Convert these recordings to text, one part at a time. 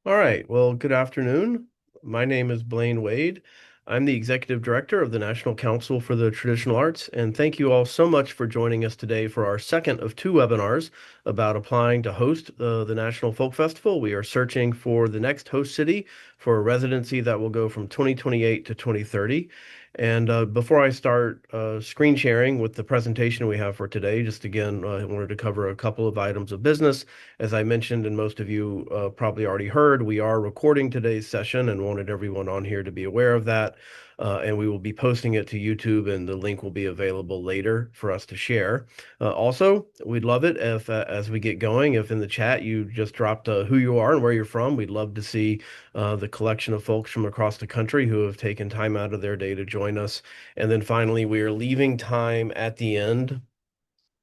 All right. Well, good afternoon. My name is Blaine Wade. I'm the Executive Director of the National Council for the Traditional Arts, and thank you all so much for joining us today for our second of two webinars about applying to host the National Folk Festival. We are searching for the next host city for a residency that will go from 2028 to 2030. And before I start screen sharing with the presentation we have for today, just again, I wanted to cover a couple of items of business. As I mentioned, and most of you probably already heard, we are recording today's session and wanted everyone on here to be aware of that. And we will be posting it to YouTube, and the link will be available later for us to share. Also, we'd love it if, as we get going, if in the chat you just dropped who you are and where you're from. We'd love to see the collection of folks from across the country who have taken time out of their day to join us. And then finally, we are leaving time at the end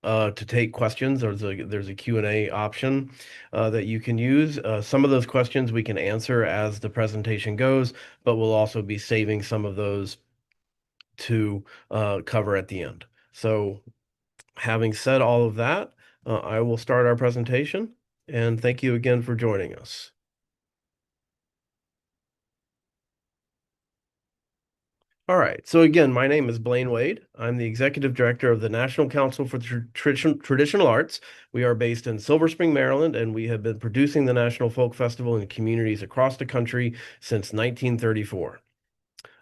to take questions. There's a Q&A option that you can use. Some of those questions we can answer as the presentation goes, but we'll also be saving some of those to cover at the end. So having said all of that, I will start our presentation, and thank you again for joining us. All right. So again, my name is Blaine Wade. I'm the Executive Director of the National Council for Traditional Arts. We are based in Silver Spring, Maryland, and we have been producing the National Folk Festival in communities across the country since 1934.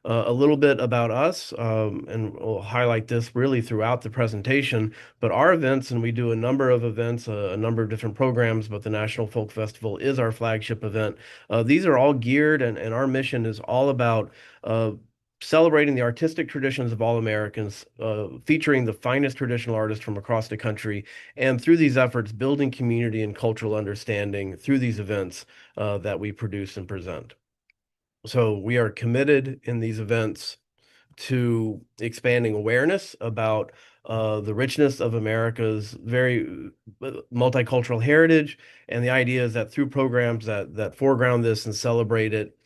A little bit about us, and we'll highlight this really throughout the presentation, but our events, and we do a number of events, a number of different programs, but the National Folk Festival is our flagship event. These are all geared, and our mission is all about celebrating the artistic traditions of all Americans, featuring the finest traditional artists from across the country, and through these efforts, building community and cultural understanding through these events that we produce and present. So we are committed in these events to expanding awareness about the richness of America's very multicultural heritage. And the idea is that through programs that foreground this and celebrate it,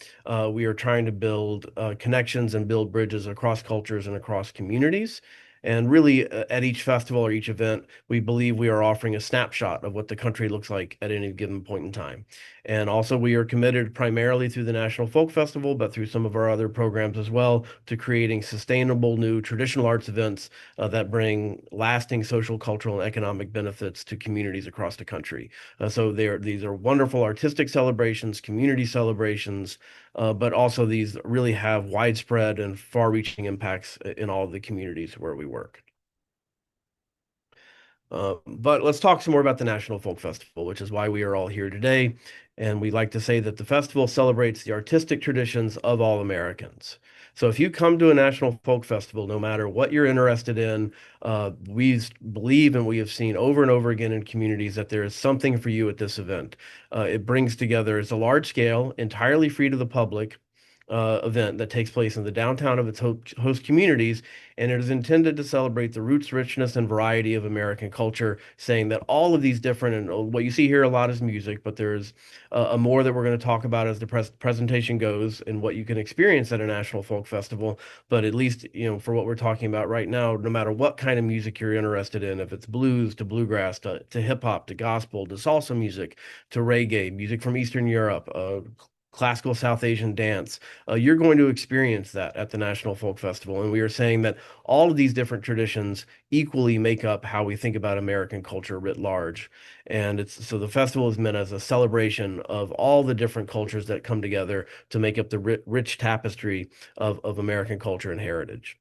we are trying to build connections and build bridges across cultures and across communities. And really, at each festival or each event, we believe we are offering a snapshot of what the country looks like at any given point in time. And also, we are committed primarily through the National Folk Festival, but through some of our other programs as well, to creating sustainable new traditional arts events that bring lasting social, cultural, and economic benefits to communities across the country. So these are wonderful artistic celebrations, community celebrations, but also these really have widespread and far-reaching impacts in all of the communities where we work. But let's talk some more about the National Folk Festival, which is why we are all here today. And we like to say that the festival celebrates the artistic traditions of all Americans. So if you come to a National Folk Festival, no matter what you're interested in, we believe and we have seen over and over again in communities that there is something for you at this event. It brings together, it's a large scale, entirely free to the public event that takes place in the downtown of its host communities, and it is intended to celebrate the roots, richness, and variety of American culture, saying that all of these different, and what you see here a lot is music, but there's a more that we're going to talk about as the presentation goes and what you can experience at a National Folk Festival. But at least, for what we're talking about right now, no matter what kind of music you're interested in, if it's blues to bluegrass to hip hop to gospel to salsa music to reggae, music from Eastern Europe, classical South Asian dance, you're going to experience that at the National Folk Festival. And we are saying that all of these different traditions equally make up how we think about American culture writ large. And it's so the festival is meant as a celebration of all the different cultures that come together to make up the rich tapestry of American culture and heritage.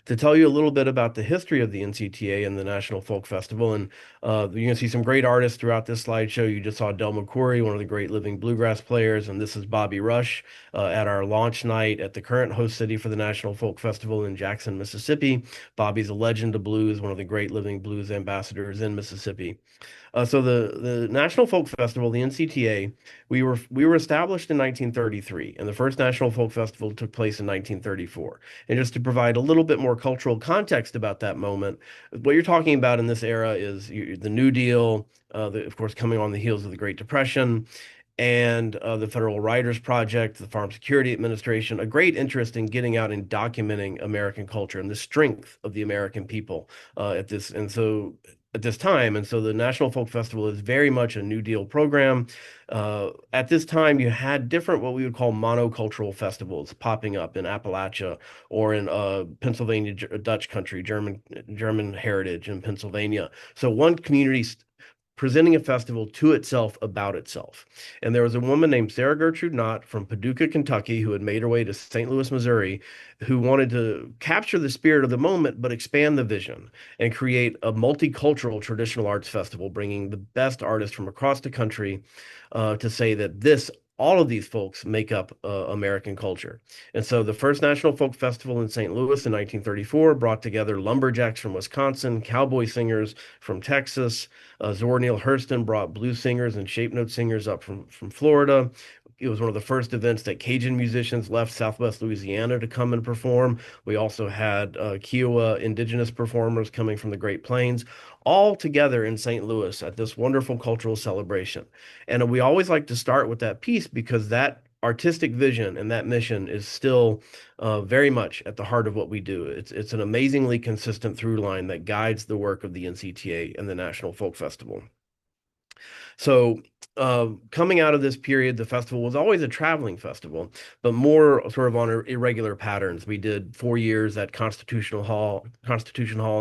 To tell you a little bit about the history of the NCTA and the National Folk Festival. And you're going to see some great artists throughout this slideshow. You just saw Del McCoury, one of the great living bluegrass players, and this is Bobby Rush at our launch night at the current host city for the National Folk Festival in Jackson, Mississippi. Bobby's a legend of blues, one of the great living blues ambassadors in Mississippi. So the National Folk Festival, the NCTA, we were established in 1933, and the first National Folk Festival took place in 1934. And just to provide a little bit more cultural context about that moment, what you're talking about in this era is the New Deal, of course, coming on the heels of the Great Depression, and the Federal Writers Project, the Farm Security Administration, a great interest in getting out and documenting American culture and the strength of the American people at this. And so at this time. And so the National Folk Festival is very much a New Deal program. At this time, you had different what we would call monocultural festivals popping up in Appalachia or in Pennsylvania, Dutch country, German heritage in Pennsylvania. So one community presenting a festival to itself about itself. And there was a woman named Sarah Gertrude Knott from Paducah, Kentucky, who had made her way to St. Louis, Missouri, who wanted to capture the spirit of the moment, but expand the vision and create a multicultural traditional arts festival, bringing the best artists from across the country to say that all of these folks make up American culture. And so the first National Folk Festival in St. Louis in 1934 brought together lumberjacks from Wisconsin, cowboy singers from Texas. Zora Neale Hurston brought blues singers and shape note singers up from Florida. It was one of the first events that Cajun musicians left Southwest Louisiana to come and perform. We also had Kiowa indigenous performers coming from the Great Plains, all together in St. Louis at this wonderful cultural celebration. And we always like to start with that piece because that artistic vision and that mission is still very much at the heart of what we do. It's an amazingly consistent through line that guides the work of the NCTA and the National Folk Festival. So, coming out of this period, the festival was always a traveling festival, but more sort of on irregular patterns. We did 4 years at Constitution Hall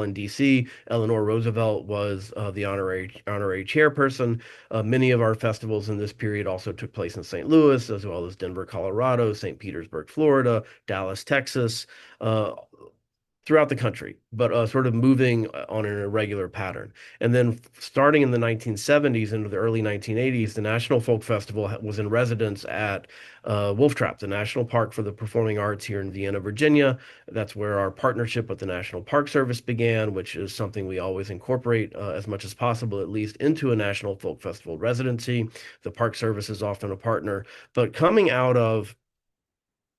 in D.C. Eleanor Roosevelt was the honorary chairperson. Many of our festivals in this period also took place in St. Louis, as well as Denver, Colorado, St. Petersburg, Florida, Dallas, Texas. Throughout the country, but sort of moving on an irregular pattern. And then starting in the 1970s into the early 1980s, the National Folk Festival was in residence at Wolf Trap, the National Park for the Performing Arts here in Vienna, Virginia. That's where our partnership with the National Park Service began, which is something we always incorporate as much as possible, at least into a National Folk Festival residency. The Park Service is often a partner. But coming out of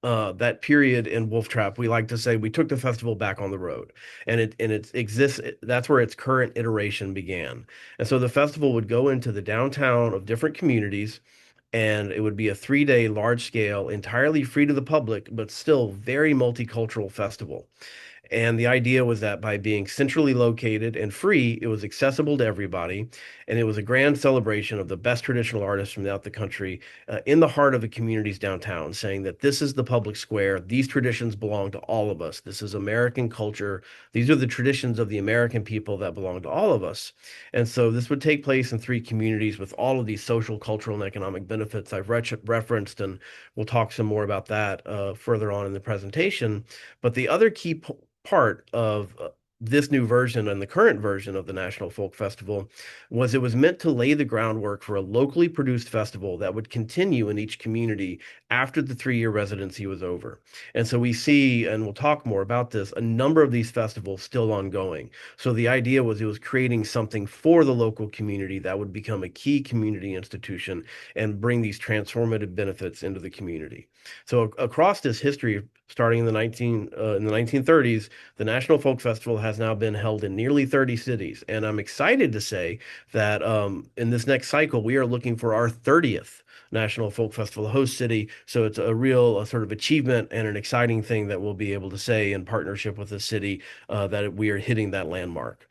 that period in Wolf Trap, we like to say we took the festival back on the road, and it exists. That's where its current iteration began, and so the festival would go into the downtown of different communities, and it would be a 3 day, large scale, entirely free to the public, but still very multicultural festival. And the idea was that by being centrally located and free, it was accessible to everybody. And it was a grand celebration of the best traditional artists from throughout the country in the heart of the communities downtown, saying that this is the public square. These traditions belong to all of us. This is American culture. These are the traditions of the American people that belong to all of us. And so this would take place in three communities with all of these social, cultural, and economic benefits I've referenced. And we'll talk some more about that further on in the presentation. But the other key part of this new version and the current version of the National Folk Festival was it was meant to lay the groundwork for a locally produced festival that would continue in each community after the 3 year residency was over. And so we see, and we'll talk more about this, a number of these festivals still ongoing. So the idea was it was creating something for the local community that would become a key community institution and bring these transformative benefits into the community. So across this history, starting in the 1930s, the National Folk Festival has now been held in nearly 30 cities, and I'm excited to say that in this next cycle we are looking for our 30th National Folk Festival host city. So it's a real sort of achievement and an exciting thing that we'll be able to say in partnership with the city that we are hitting that landmark.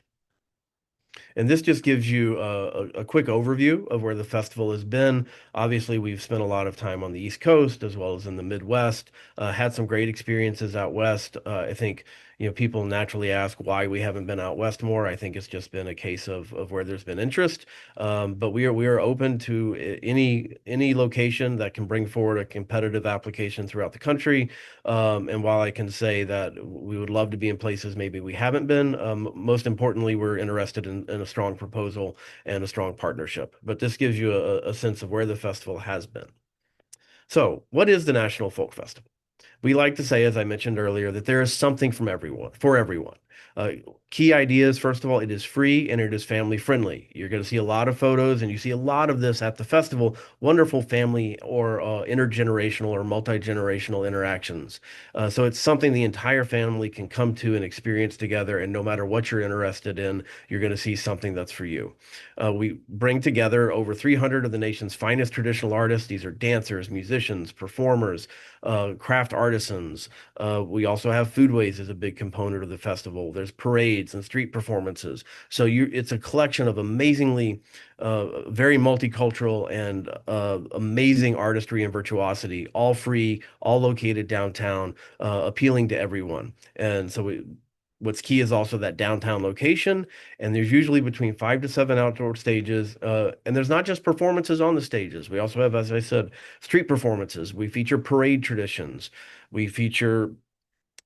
And this just gives you a quick overview of where the festival has been. Obviously, we've spent a lot of time on the East Coast as well as in the Midwest, had some great experiences out West. I think, people naturally ask why we haven't been out West more. I think it's just been a case of where there's been interest. But we are open to any location that can bring forward a competitive application throughout the country. And while I can say that we would love to be in places maybe we haven't been, most importantly, we're interested in a strong proposal and a strong partnership. But this gives you a sense of where the festival has been. So, what is the National Folk Festival? We like to say, as I mentioned earlier, that there is something from everyone for everyone. Uh, Key ideas, first of all, it is free and it is family friendly. You're going to see a lot of photos, and you see a lot of this at the festival. Wonderful family or intergenerational or multi-generational interactions. So it's something the entire family can come to and experience together. And no matter what you're interested in, you're going to see something that's for you. We bring together over 300 of the nation's finest traditional artists. These are dancers, musicians, performers, craft artisans. We also have foodways as a big component of the festival, festival. There's parades and street performances. So it's a collection of amazingly, very multicultural and amazing artistry and virtuosity, all free, all located downtown, appealing to everyone. And so what's key is also that downtown location, and there's usually between 5 to 7 outdoor stages. And there's not just performances on the stages. We also have, as I said, street performances. We feature parade traditions. We feature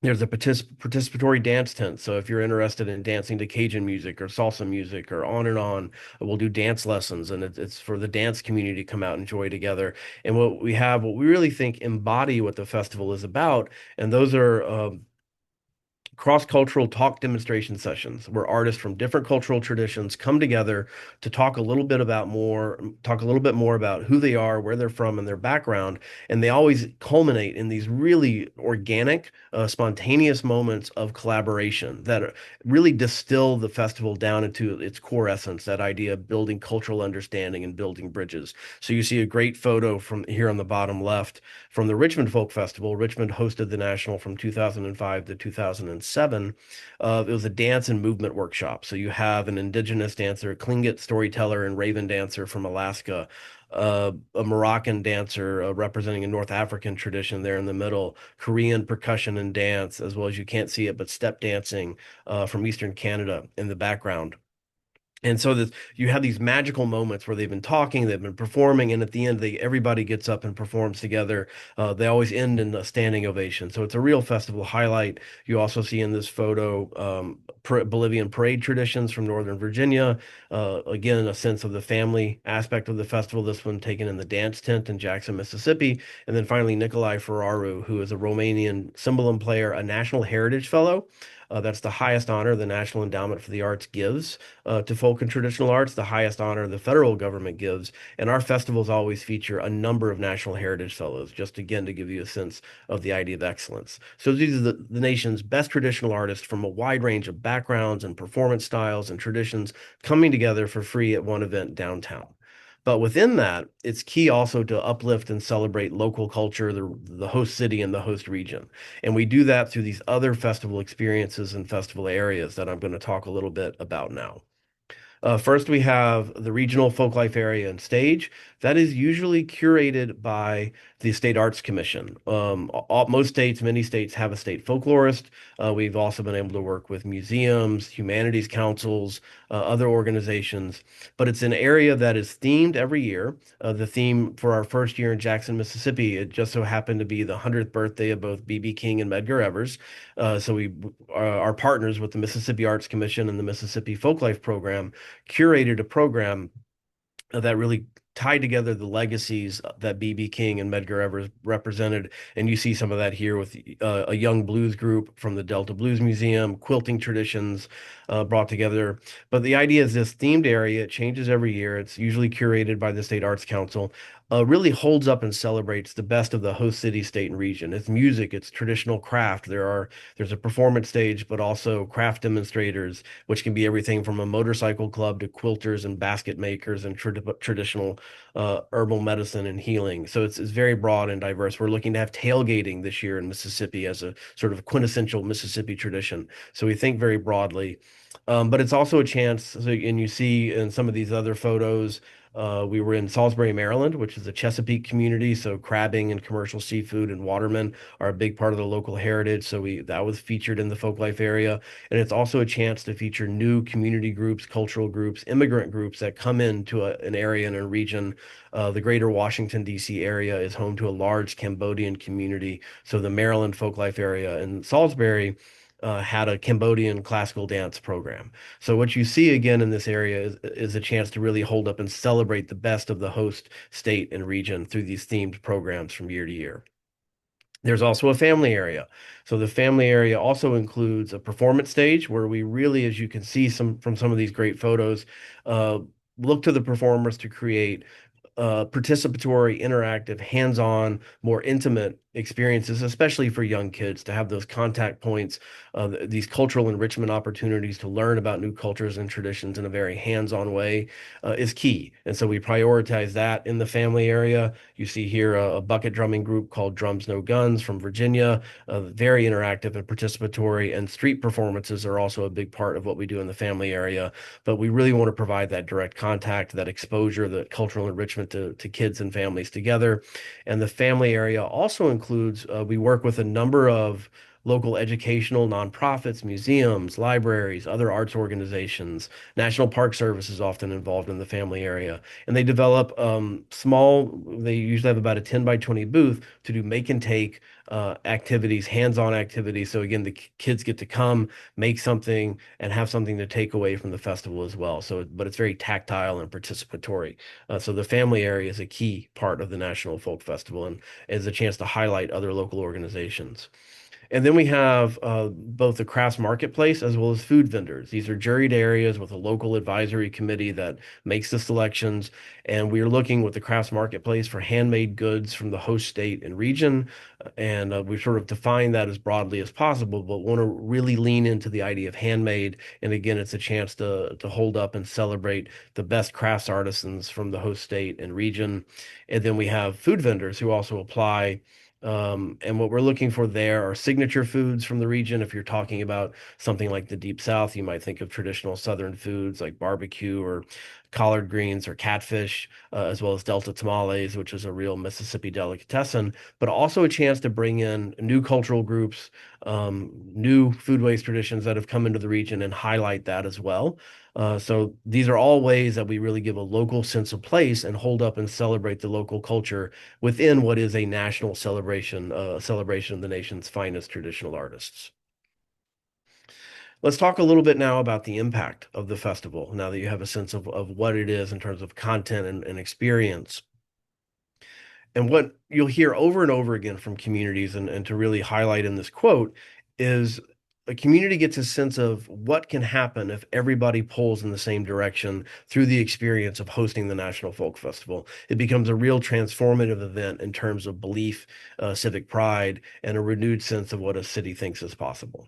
There's a participatory dance tent. So if you're interested in dancing to Cajun music or salsa music or on and on, we'll do dance lessons, and it's for the dance community to come out and enjoy together. And what we really think embody what the festival is about, and those are cross-cultural talk demonstration sessions where artists from different cultural traditions come together to talk a little bit more about who they are, where they're from, and their background. And they always culminate in these really organic, spontaneous moments of collaboration that really distill the festival down into its core essence, that idea of building cultural understanding and building bridges. So you see a great photo from here on the bottom left from the Richmond Folk Festival. Richmond hosted the National from 2005 to 2007. It was a dance and movement workshop. So you have an indigenous dancer, a Tlingit storyteller, and raven dancer from Alaska, a Moroccan dancer representing a North African tradition there in the middle, Korean percussion and dance, as well as you can't see it, but step dancing from Eastern Canada in the background. And so you have these magical moments where they've been talking, they've been performing, and at the end, everybody gets up and performs together. They always end in a standing ovation. So it's a real festival highlight. You also see in this photo Bolivian parade traditions from Northern Virginia. Again, a sense of the family aspect of the festival. This one taken in the dance tent in Jackson, Mississippi. And then finally, Nikolai Ferraru, who is a Romanian cymbalum player, a National Heritage Fellow. That's the highest honor the National Endowment for the Arts gives to folk and traditional arts, the highest honor the federal government gives. And our festivals always feature a number of National Heritage Fellows, just again to give you a sense of the idea of excellence. So these are the nation's best traditional artists from a wide range of backgrounds and performance styles and traditions coming together for free at one event downtown. But within that, it's key also to uplift and celebrate local culture, the host city and the host region. And we do that through these other festival experiences and festival areas that I'm going to talk a little bit about now. First, we have the regional folklife area and stage. That is usually curated by the State Arts Commission. Many states have a state folklorist. We've also been able to work with museums, humanities councils, other organizations, but it's an area that is themed every year. The theme for our first year in Jackson, Mississippi, it just so happened to be the 100th birthday of both B.B. King and Medgar Evers. So we are partners with the Mississippi Arts Commission and the Mississippi Folklife Program, curated a program that really tied together the legacies that B.B. King and Medgar Evers represented. And you see some of that here with a young blues group from the Delta Blues Museum, quilting traditions brought together. But the idea is this themed area, it changes every year. It's usually curated by the State Arts Council. Really holds up and celebrates the best of the host city, state, and region. It's music, it's traditional craft. There's a performance stage, but also craft demonstrators, which can be everything from a motorcycle club to quilters and basket makers and traditional herbal medicine and healing. So it's very broad and diverse. We're looking to have tailgating this year in Mississippi as a sort of quintessential Mississippi tradition. So we think very broadly. But it's also a chance, and you see in some of these other photos, we were in Salisbury, Maryland, which is a Chesapeake community. So crabbing and commercial seafood and watermen are a big part of the local heritage. So that was featured in the folklife area. And it's also a chance to feature new community groups, cultural groups, immigrant groups that come into an area and a region. The greater Washington, D.C. area is home to a large Cambodian community. So the Maryland folklife area in Salisbury had a Cambodian classical dance program. So what you see again in this area is a chance to really hold up and celebrate the best of the host state and region through these themed programs from year to year. There's also a family area. So the family area also includes a performance stage where we really, as you can see from some of these great photos, look to the performers to create participatory, interactive, hands-on, more intimate experiences, especially for young kids, to have those contact points, these cultural enrichment opportunities to learn about new cultures and traditions in a very hands-on way, is key. And so we prioritize that in the family area. You see here a bucket drumming group called Drums No Guns from Virginia, very interactive and participatory, and street performances are also a big part of what we do in the family area. But we really want to provide that direct contact, that exposure, that cultural enrichment to kids and families together. And the family area also includes, we work with a number of local educational nonprofits, museums, libraries, other arts organizations. National Park Service is often involved in the family area. And they develop they usually have about a 10 by 20 booth to do make and take activities, hands-on activities. So again, the kids get to come, make something, and have something to take away from the festival as well. So, but it's very tactile and participatory. So the family area is a key part of the National Folk Festival and is a chance to highlight other local organizations. And then we have both the crafts marketplace as well as food vendors. These are juried areas with a local advisory committee that makes the selections. And we are looking with the crafts marketplace for handmade goods from the host state and region. And we sort of define that as broadly as possible, but want to really lean into the idea of handmade. And again, it's a chance to hold up and celebrate the best crafts artisans from the host state and region. And then we have food vendors who also apply, and what we're looking for there are signature foods from the region. If you're talking about something like the Deep South, you might think of traditional Southern foods like barbecue or collard greens or catfish, as well as Delta tamales, which is a real Mississippi delicatessen, but also a chance to bring in new cultural groups, new foodways traditions that have come into the region and highlight that as well. So these are all ways that we really give a local sense of place and hold up and celebrate the local culture within what is a national celebration, celebration of the nation's finest traditional artists. Let's talk a little bit now about the impact of the festival, now that you have a sense of what it is in terms of content and experience. And what you'll hear over and over again from communities, and to really highlight in this quote, is a community gets a sense of what can happen if everybody pulls in the same direction through the experience of hosting the National Folk Festival. It becomes a real transformative event in terms of belief, civic pride, and a renewed sense of what a city thinks is possible.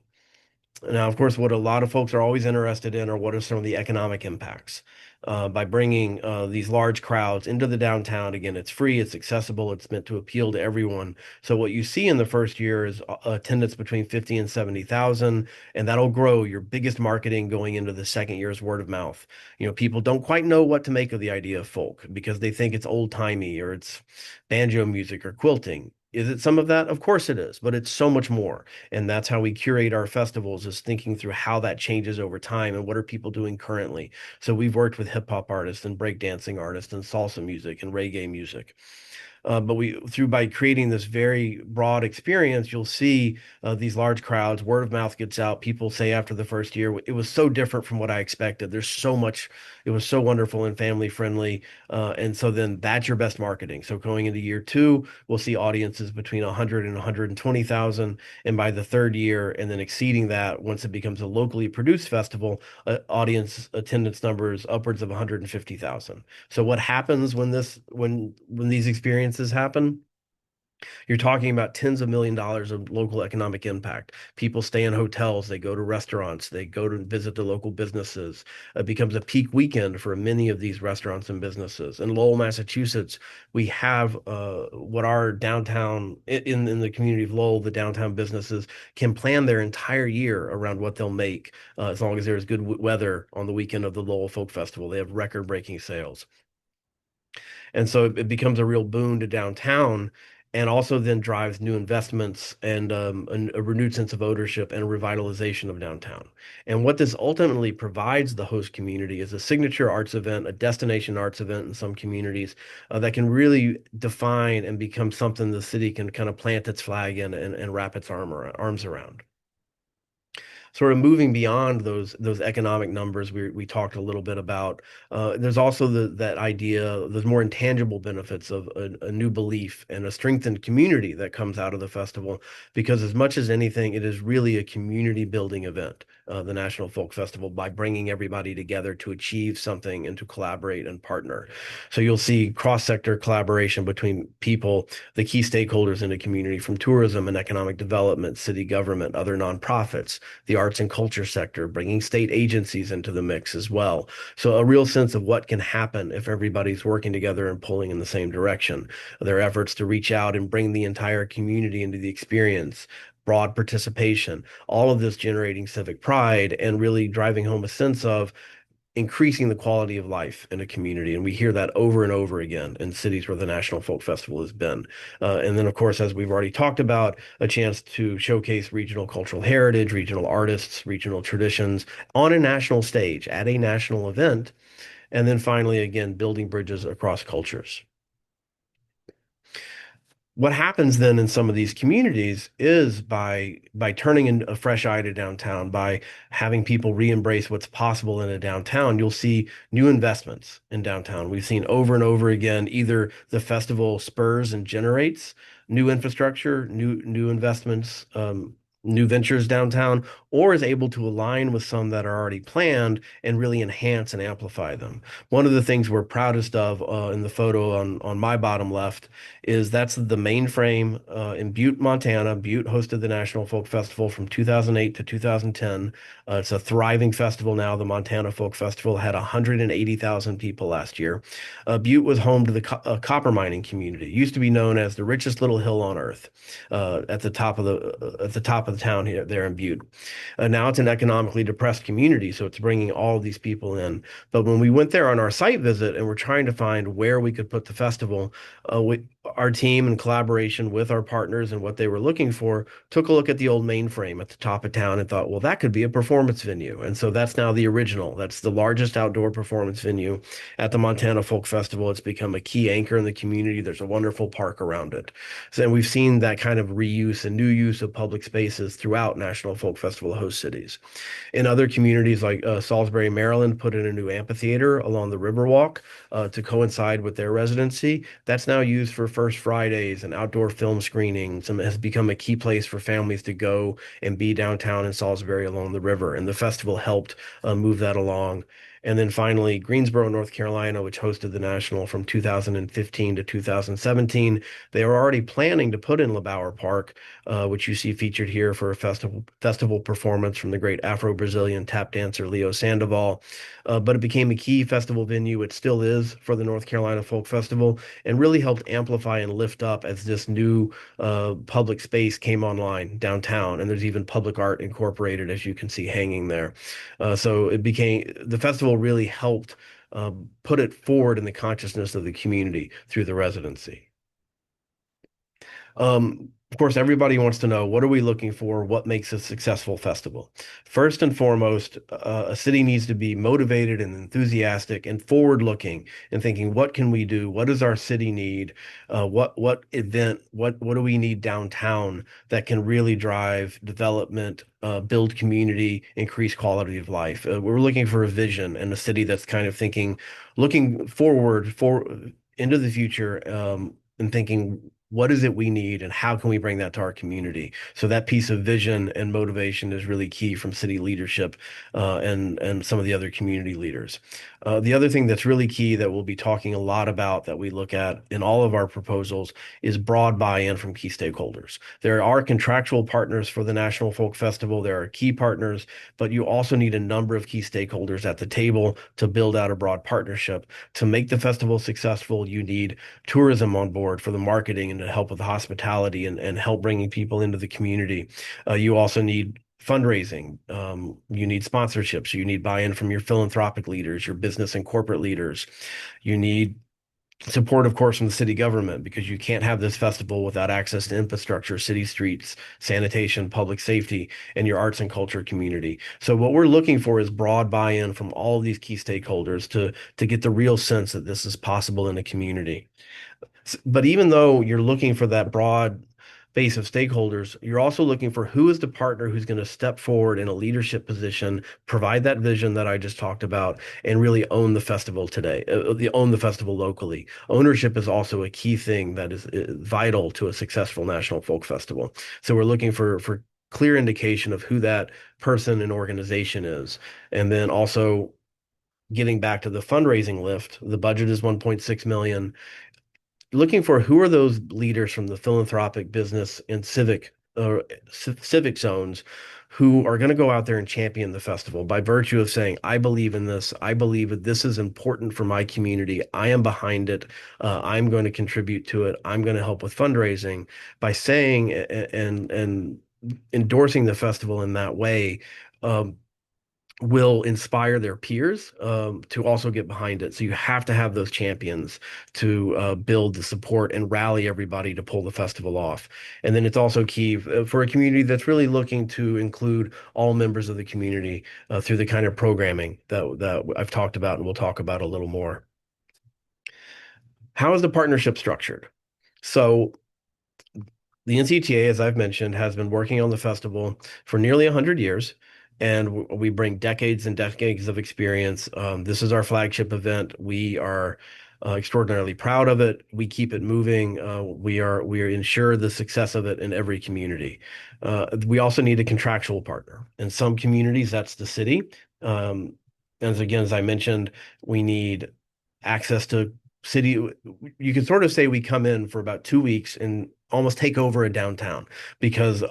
Now, of course, what a lot of folks are always interested in are what are some of the economic impacts. By bringing these large crowds into the downtown, again, it's free, it's accessible, it's meant to appeal to everyone. So what you see in the first year is attendance between 50 and 70,000, and that'll grow. Your biggest marketing going into the second year is word of mouth. You know, people don't quite know what to make of the idea of folk because they think it's old-timey or it's banjo music or quilting. Is it some of that? Of course it is, but it's so much more. And that's how we curate our festivals, is thinking through how that changes over time and what are people doing currently. So we've worked with hip hop artists and breakdancing artists and salsa music and reggae music. But by creating this very broad experience, you'll see these large crowds, word of mouth gets out. People say after the first year, it was so different from what I expected. There's so much, it was so wonderful and family friendly. And so then that's your best marketing. So going into year two, we'll see audiences between 100 and 120,000. And by the third year, and then exceeding that, once it becomes a locally produced festival, audience attendance numbers upwards of 150,000. So what happens when these experiences happen? You're talking about tens of $1 millions of local economic impact. People stay in hotels, they go to restaurants, they go to visit the local businesses. It becomes a peak weekend for many of these restaurants and businesses. In Lowell, Massachusetts, we have what our downtown, in the community of Lowell, the downtown businesses can plan their entire year around what they'll make, as long as there's good weather on the weekend of the Lowell Folk Festival. They have record-breaking sales. And so it becomes a real boon to downtown, and also then drives new investments and a renewed sense of ownership and a revitalization of downtown. And what this ultimately provides the host community is a signature arts event, a destination arts event in some communities, that can really define and become something the city can kind of plant its flag in and wrap its arms around. sort of moving beyond those economic numbers we talked a little bit about. There's also that idea, there's more intangible benefits of a new belief and a strengthened community that comes out of the festival, because as much as anything, it is really a community building event, the National Folk Festival, by bringing everybody together to achieve something and to collaborate and partner. So you'll see cross-sector collaboration between people, the key stakeholders in a community, from tourism and economic development, city government, other nonprofits, the arts and culture sector, bringing state agencies into the mix as well. So a real sense of what can happen if everybody's working together and pulling in the same direction. Their efforts to reach out and bring the entire community into the experience, broad participation, all of this generating civic pride and really driving home a sense of increasing the quality of life in a community. And we hear that over and over again in cities where the National Folk Festival has been. And then, of course, as we've already talked about, a chance to showcase regional cultural heritage, regional artists, regional traditions on a national stage at a national event. And then finally, again, building bridges across cultures. What happens then in some of these communities is by turning in a fresh eye to downtown, by having people re-embrace what's possible in a downtown, you'll see new investments in downtown. We've seen over and over again, either the festival spurs and generates new infrastructure, new investments, new ventures downtown, or is able to align with some that are already planned and really enhance and amplify them. One of the things we're proudest of in the photo on my bottom left is that's the mainframe in Butte, Montana. Butte hosted the National Folk Festival from 2008 to 2010. It's a thriving festival now. The Montana Folk Festival had 180,000 people last year. Butte was home to the copper mining community. It used to be known as the richest little hill on earth, at the top of the town here there in Butte. Now it's an economically depressed community, so it's bringing all these people in. But when we went there on our site visit and we're trying to find where we could put the festival, our team, in collaboration with our partners and what they were looking for, took a look at the old mainframe at the top of town and thought, well, that could be a performance venue. And so that's now the original. That's the largest outdoor performance venue at the Montana Folk Festival. It's become a key anchor in the community. There's a wonderful park around it. So, and we've seen that kind of reuse and new use of public spaces throughout National Folk Festival host cities. In other communities like Salisbury, Maryland, put in a new amphitheater along the Riverwalk to coincide with their residency. That's now used for First Fridays and outdoor film screenings, and has become a key place for families to go and be downtown in Salisbury along the river. And the festival helped move that along. And then finally, Greensboro, North Carolina, which hosted the National from 2015 to 2017, they were already planning to put in LeBauer Park, which you see featured here for a festival performance from the great Afro-Brazilian tap dancer Leo Sandoval. But it became a key festival venue. It still is for the North Carolina Folk Festival, and really helped amplify and lift up as this new public space came online downtown. And there's even public art incorporated, as you can see hanging there. So it became, the festival really helped put it forward in the consciousness of the community through the residency. Of course, everybody wants to know, what are we looking for? What makes a successful festival? First and foremost, a city needs to be motivated and enthusiastic and forward-looking and thinking, what can we do? What does our city need? What event? What do we need downtown that can really drive development, build community, increase quality of life? We're looking for a vision and a city that's kind of thinking, looking forward into the future, and thinking, what is it we need and how can we bring that to our community? So that piece of vision and motivation is really key from city leadership, and some of the other community leaders. The other thing that's really key that we'll be talking a lot about, that we look at in all of our proposals, is broad buy-in from key stakeholders. There are contractual partners for the National Folk Festival. There are key partners, but you also need a number of key stakeholders at the table to build out a broad partnership. To make the festival successful, you need tourism on board for the marketing and to help with the hospitality and help bringing people into the community. You also need fundraising. You need sponsorships. You need buy-in from your philanthropic leaders, your business and corporate leaders. You need support, of course, from the city government, because you can't have this festival without access to infrastructure, city streets, sanitation, public safety, and your arts and culture community. So what we're looking for is broad buy-in from all of these key stakeholders to get the real sense that this is possible in a community. But even though you're looking for that broad base of stakeholders, you're also looking for who is the partner who's going to step forward in a leadership position, provide that vision that I just talked about, and really own the festival today, own the festival locally. Ownership is also a key thing that is vital to a successful national folk festival. So we're looking for clear indication of who that person and organization is, and then also getting back to the fundraising lift, the budget is 1.6 million. Looking for who are those leaders from the philanthropic, business, and civic zones who are going to go out there and champion the festival by virtue of saying, I believe in this. I believe that this is important for my community. I am behind it. I'm going to contribute to it. I'm going to help with fundraising by saying and endorsing the festival in that way. Um, will inspire their peers to also get behind it. So you have to have those champions to build the support and rally everybody to pull the festival off. And then it's also key for a community that's really looking to include all members of the community through the kind of programming that I've talked about and we'll talk about a little more. How is the partnership structured? So the NCTA, as I've mentioned, has been working on the festival for nearly 100 years, and we bring decades and decades of experience. This is our flagship event. We are extraordinarily proud of it. We keep it moving. We are ensure the success of it in every community. We also need a contractual partner. In some communities, that's the city. As I mentioned, we need access to city. You can sort of say we come in for about 2 weeks and almost take over a downtown because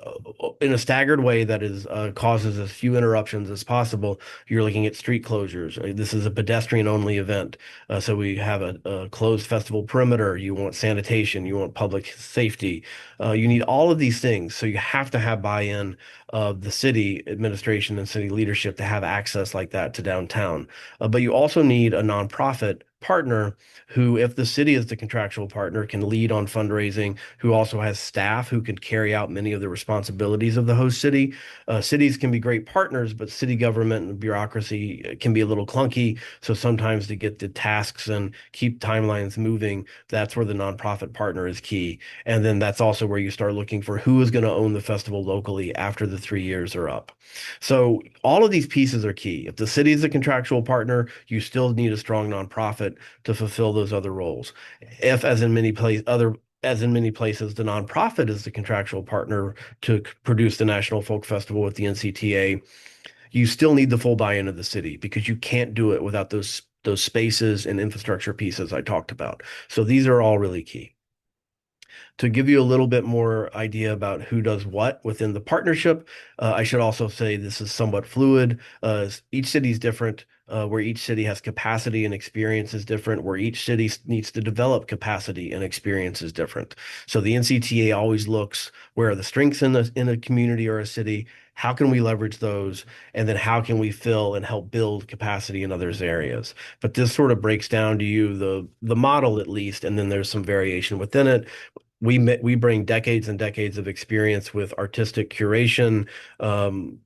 in a staggered way that is causes as few interruptions as possible. You're looking at street closures. This is a pedestrian only event. So we have a closed festival perimeter. You want sanitation, you want public safety. You need all of these things. So you have to have buy-in of the city administration and city leadership to have access like that to downtown. But you also need a nonprofit partner who, if the city is the contractual partner, can lead on fundraising, who also has staff who can carry out many of the responsibilities of the host city. Cities can be great partners, but city government and bureaucracy can be a little clunky. So sometimes to get the tasks and keep timelines moving, that's where the nonprofit partner is key. And then that's also where you start looking for who is going to own the festival locally after the 3 years are up. So all of these pieces are key. If the city is a contractual partner, you still need a strong nonprofit to fulfill those other roles. If, as in many places, the nonprofit is the contractual partner to produce the National Folk Festival with the NCTA, you still need the full buy-in of the city because you can't do it without those spaces and infrastructure pieces I talked about. So these are all really key. To give you a little bit more idea about who does what within the partnership, I should also say this is somewhat fluid. Each city is different, where each city has capacity and experience is different, where each city needs to develop capacity and experience is different. So the NCTA always looks where are the strengths in a community or a city, how can we leverage those, and then how can we fill and help build capacity in others areas. But this sort of breaks down to you the model at least, and then there's some variation within it. We bring decades and decades of experience with artistic curation,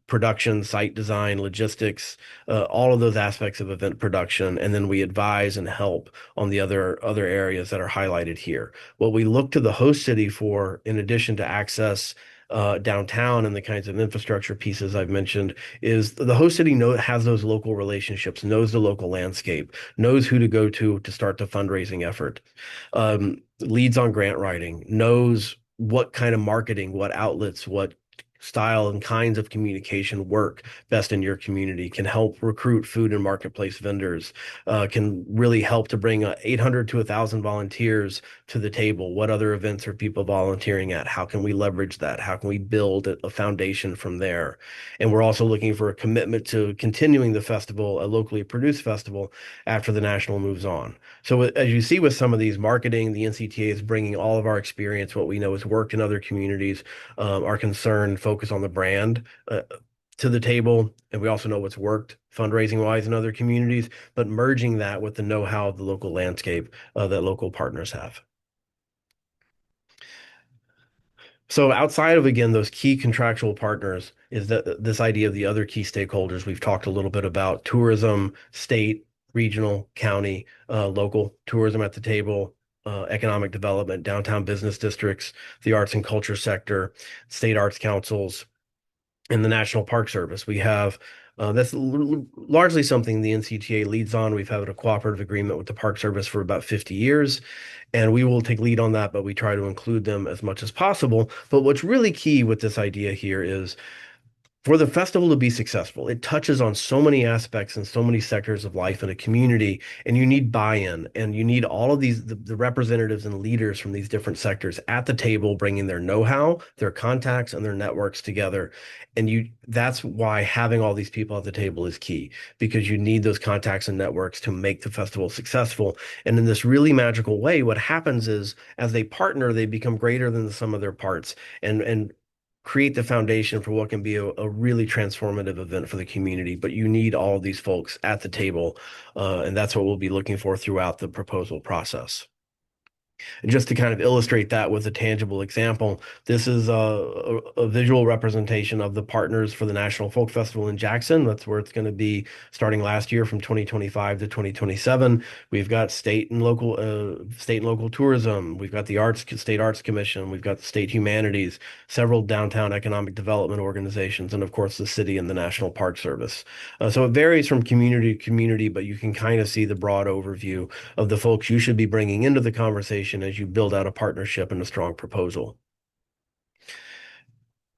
production, site design, logistics, all of those aspects of event production, and then we advise and help on the other areas that are highlighted here. What we look to the host city for, in addition to access downtown and the kinds of infrastructure pieces I've mentioned, is the host city has those local relationships, knows the local landscape, knows who to go to start the fundraising effort, leads on grant writing, knows what kind of marketing, what outlets, what style and kinds of communication work best in your community, can help recruit food and marketplace vendors, can really help to bring 800 to 1,000 volunteers to the table. What other events are people volunteering at? How can we leverage that? How can we build a foundation from there? And we're also looking for a commitment to continuing the festival, a locally produced festival, after the national moves on. So as you see with some of these marketing, the NCTA is bringing all of our experience, what we know has worked in other communities, our concern, focus on the brand to the table. And we also know what's worked fundraising wise in other communities, but merging that with the know-how of the local landscape that local partners have. So outside of, again, those key contractual partners is that this idea of the other key stakeholders we've talked a little bit about: tourism, state, regional, county, local tourism at the table, economic development, downtown business districts, the arts and culture sector, state arts councils, and the National Park Service. We have that's largely something the NCTA leads on. We've had a cooperative agreement with the Park Service for about 50 years, and we will take lead on that, but we try to include them as much as possible. But what's really key with this idea here is for the festival to be successful, it touches on so many aspects and so many sectors of life in a community, and you need buy-in, and you need all of these the representatives and leaders from these different sectors at the table, bringing their know-how, their contacts, and their networks together. And that's why having all these people at the table is key, because you need those contacts and networks to make the festival successful. And in this really magical way, what happens is as they partner, they become greater than the sum of their parts. And create the foundation for what can be a really transformative event for the community. But you need all of these folks at the table, and that's what we'll be looking for throughout the proposal process. And just to kind of illustrate that with a tangible example, this is a visual representation of the partners for the National Folk Festival in Jackson. That's where it's going to be starting last year from 2025 to 2027. We've got state and local tourism. We've got the State Arts Commission. We've got the State Humanities, several downtown economic development organizations, and of course the city and the National Park Service. So it varies from community to community, but you can kind of see the broad overview of the folks you should be bringing into the conversation as you build out a partnership and a strong proposal.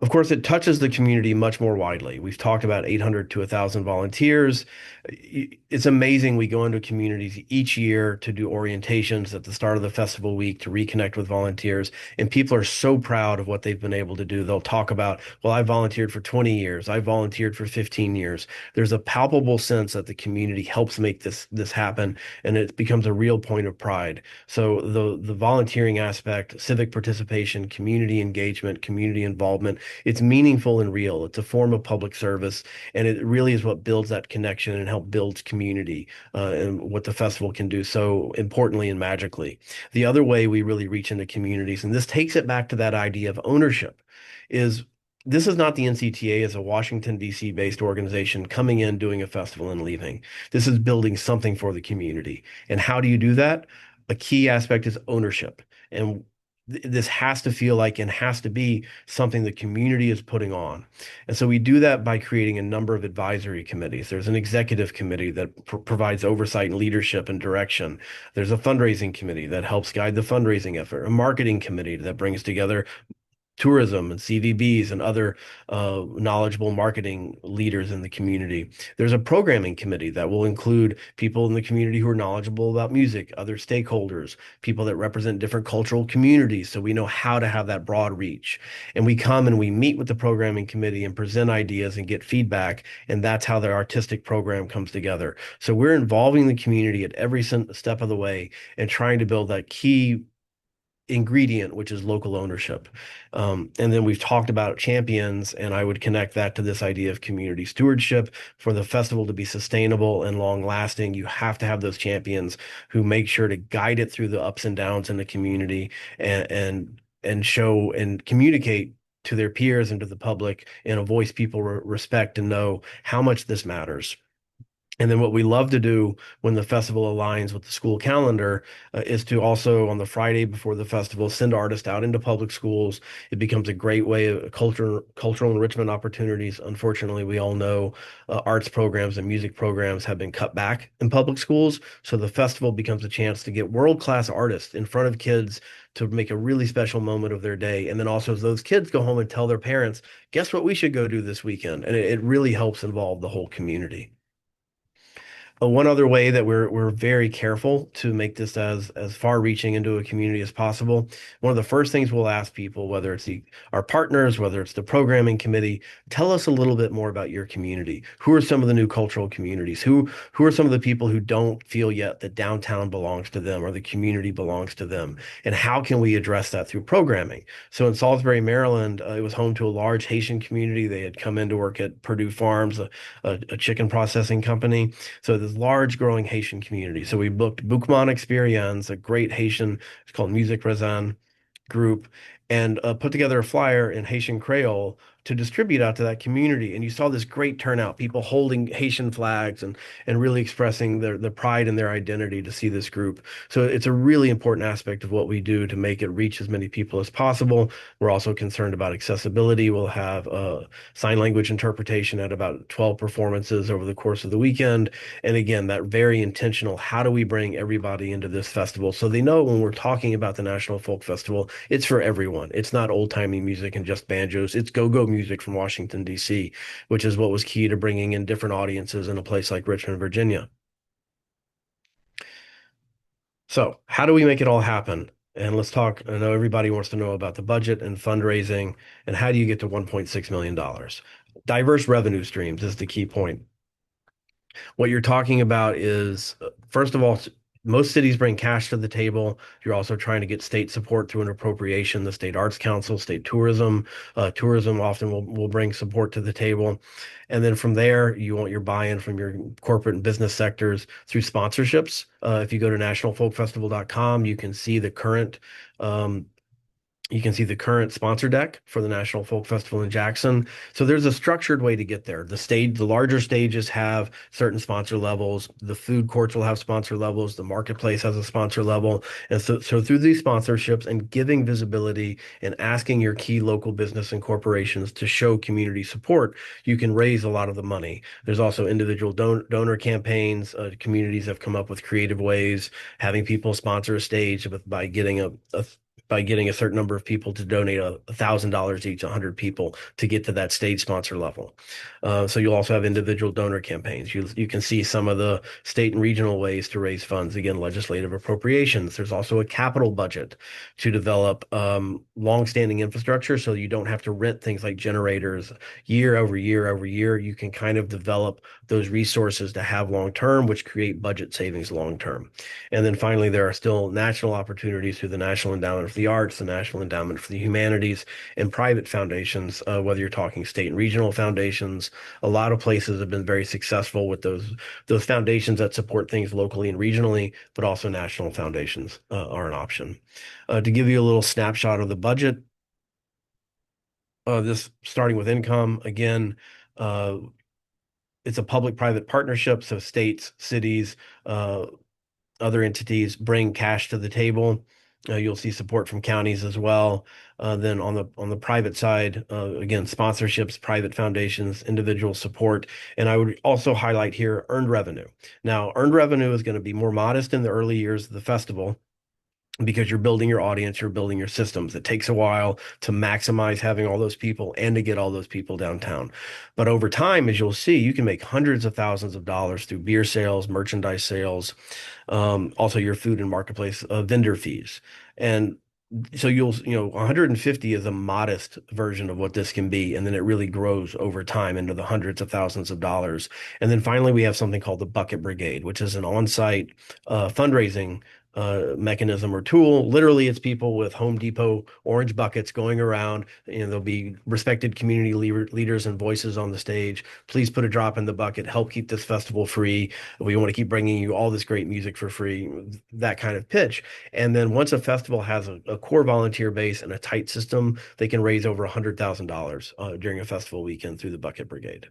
Of course, it touches the community much more widely. We've talked about 800 to 1,000 volunteers. It's amazing. We go into communities each year to do orientations at the start of the festival week to reconnect with volunteers. And people are so proud of what they've been able to do. They'll talk about, well, I volunteered for 20 years. I volunteered for 15 years. There's a palpable sense that the community helps make this happen, and it becomes a real point of pride. So the volunteering aspect, civic participation, community engagement, community involvement, it's meaningful and real. It's a form of public service, and it really is what builds that connection and help builds community, and what the festival can do so importantly and magically. The other way we really reach into communities, and this takes it back to that idea of ownership, is this is not the NCTA as a Washington, D.C. based organization coming in, doing a festival and leaving. This is building something for the community. And how do you do that? A key aspect is ownership. And this has to feel like and has to be something the community is putting on. And so we do that by creating a number of advisory committees. There's an executive committee that provides oversight and leadership and direction. There's a fundraising committee that helps guide the fundraising effort, a marketing committee that brings together tourism and CVBs and other knowledgeable marketing leaders in the community. There's a programming committee that will include people in the community who are knowledgeable about music, other stakeholders, people that represent different cultural communities, so we know how to have that broad reach. And we come and we meet with the programming committee and present ideas and get feedback, and that's how the artistic program comes together. So we're involving the community at every step of the way and trying to build that key ingredient, which is local ownership. And then we've talked about champions, and I would connect that to this idea of community stewardship. For the festival to be sustainable and long lasting, you have to have those champions who make sure to guide it through the ups and downs in the community, and show and communicate to their peers and to the public in a voice people respect and know how much this matters. And then what we love to do when the festival aligns with the school calendar is to also, on the Friday before the festival, send artists out into public schools. It becomes a great way of cultural enrichment opportunities. Unfortunately, we all know arts programs and music programs have been cut back in public schools. So the festival becomes a chance to get world-class artists in front of kids to make a really special moment of their day. And then also as those kids go home and tell their parents, guess what we should go do this weekend? And it really helps involve the whole community. One other way that we're very careful to make this as far reaching into a community as possible. One of the first things we'll ask people, whether it's our partners, whether it's the programming committee, tell us a little bit more about your community. Who are some of the new cultural communities? Who are some of the people who don't feel yet that downtown belongs to them or the community belongs to them? And how can we address that through programming? So in Salisbury, Maryland, it was home to a large Haitian community. They had come in to work at Purdue Farms, a chicken processing company. So this large growing Haitian community. So we booked Boukman Experience, a great Haitian, it's called Music Razan group, and put together a flyer in Haitian Creole to distribute out to that community. And you saw this great turnout, people holding Haitian flags and really expressing their pride and their identity to see this group. So it's a really important aspect of what we do to make it reach as many people as possible. We're also concerned about accessibility. We'll have sign language interpretation at about 12 performances over the course of the weekend. And again, that very intentional, how do we bring everybody into this festival so they know when we're talking about the National Folk Festival, it's for everyone. It's not old-timey music and just banjos. It's go-go music from Washington, D.C., which is what was key to bringing in different audiences in a place like Richmond, Virginia. So, how do we make it all happen? And let's talk. I know everybody wants to know about the budget and fundraising and how do you get to $1.6 million? Diverse revenue streams is the key point. What you're talking about is, first of all, most cities bring cash to the table. You're also trying to get state support through an appropriation, the State Arts Council, state tourism. Tourism often will bring support to the table. And then from there, you want your buy-in from your corporate and business sectors through sponsorships. If you go to nationalfolkfestival.com, um, you can see the current sponsor deck for the National Folk Festival in Jackson. So there's a structured way to get there. The larger stages have certain sponsor levels. The food courts will have sponsor levels. The marketplace has a sponsor level. And so through these sponsorships and giving visibility and asking your key local business and corporations to show community support, you can raise a lot of the money. There's also individual donor campaigns. Communities have come up with creative ways, having people sponsor a stage by getting a certain number of people to donate $1,000 each, 100 people to get to that stage sponsor level. So you'll also have individual donor campaigns. You can see some of the state and regional ways to raise funds. Again, legislative appropriations. There's also a capital budget to develop long-standing infrastructure, so you don't have to rent things like generators year over year over year. You can kind of develop those resources to have long-term, which create budget savings long-term. And then finally, there are still national opportunities through the National Endowment for the Arts, the National Endowment for the Humanities, and private foundations, whether you're talking state and regional foundations. A lot of places have been very successful with those foundations that support things locally and regionally, but also national foundations are an option. To give you a little snapshot of the budget, this starting with income, again, uh, it's a public-private partnership, so states, cities, other entities bring cash to the table. You'll see support from counties as well. Then on the private side, again, sponsorships, private foundations, individual support, and I would also highlight here earned revenue. Now, earned revenue is going to be more modest in the early years of the festival because you're building your audience, you're building your systems. It takes a while to maximize having all those people and to get all those people downtown. But over time, as you'll see, you can make hundreds of thousands of dollars through beer sales, merchandise sales, also your food and marketplace vendor fees. And so 150 is a modest version of what this can be, and then it really grows over time into the hundreds of thousands of dollars. And then finally, we have something called the Bucket Brigade, which is an on-site fundraising mechanism or tool. Literally, it's people with Home Depot orange buckets going around. There'll be respected community leaders and voices on the stage. Please put a drop in the bucket. Help keep this festival free. We want to keep bringing you all this great music for free. That kind of pitch. And then once a festival has a core volunteer base and a tight system, they can raise over $100,000 during a festival weekend through the Bucket Brigade.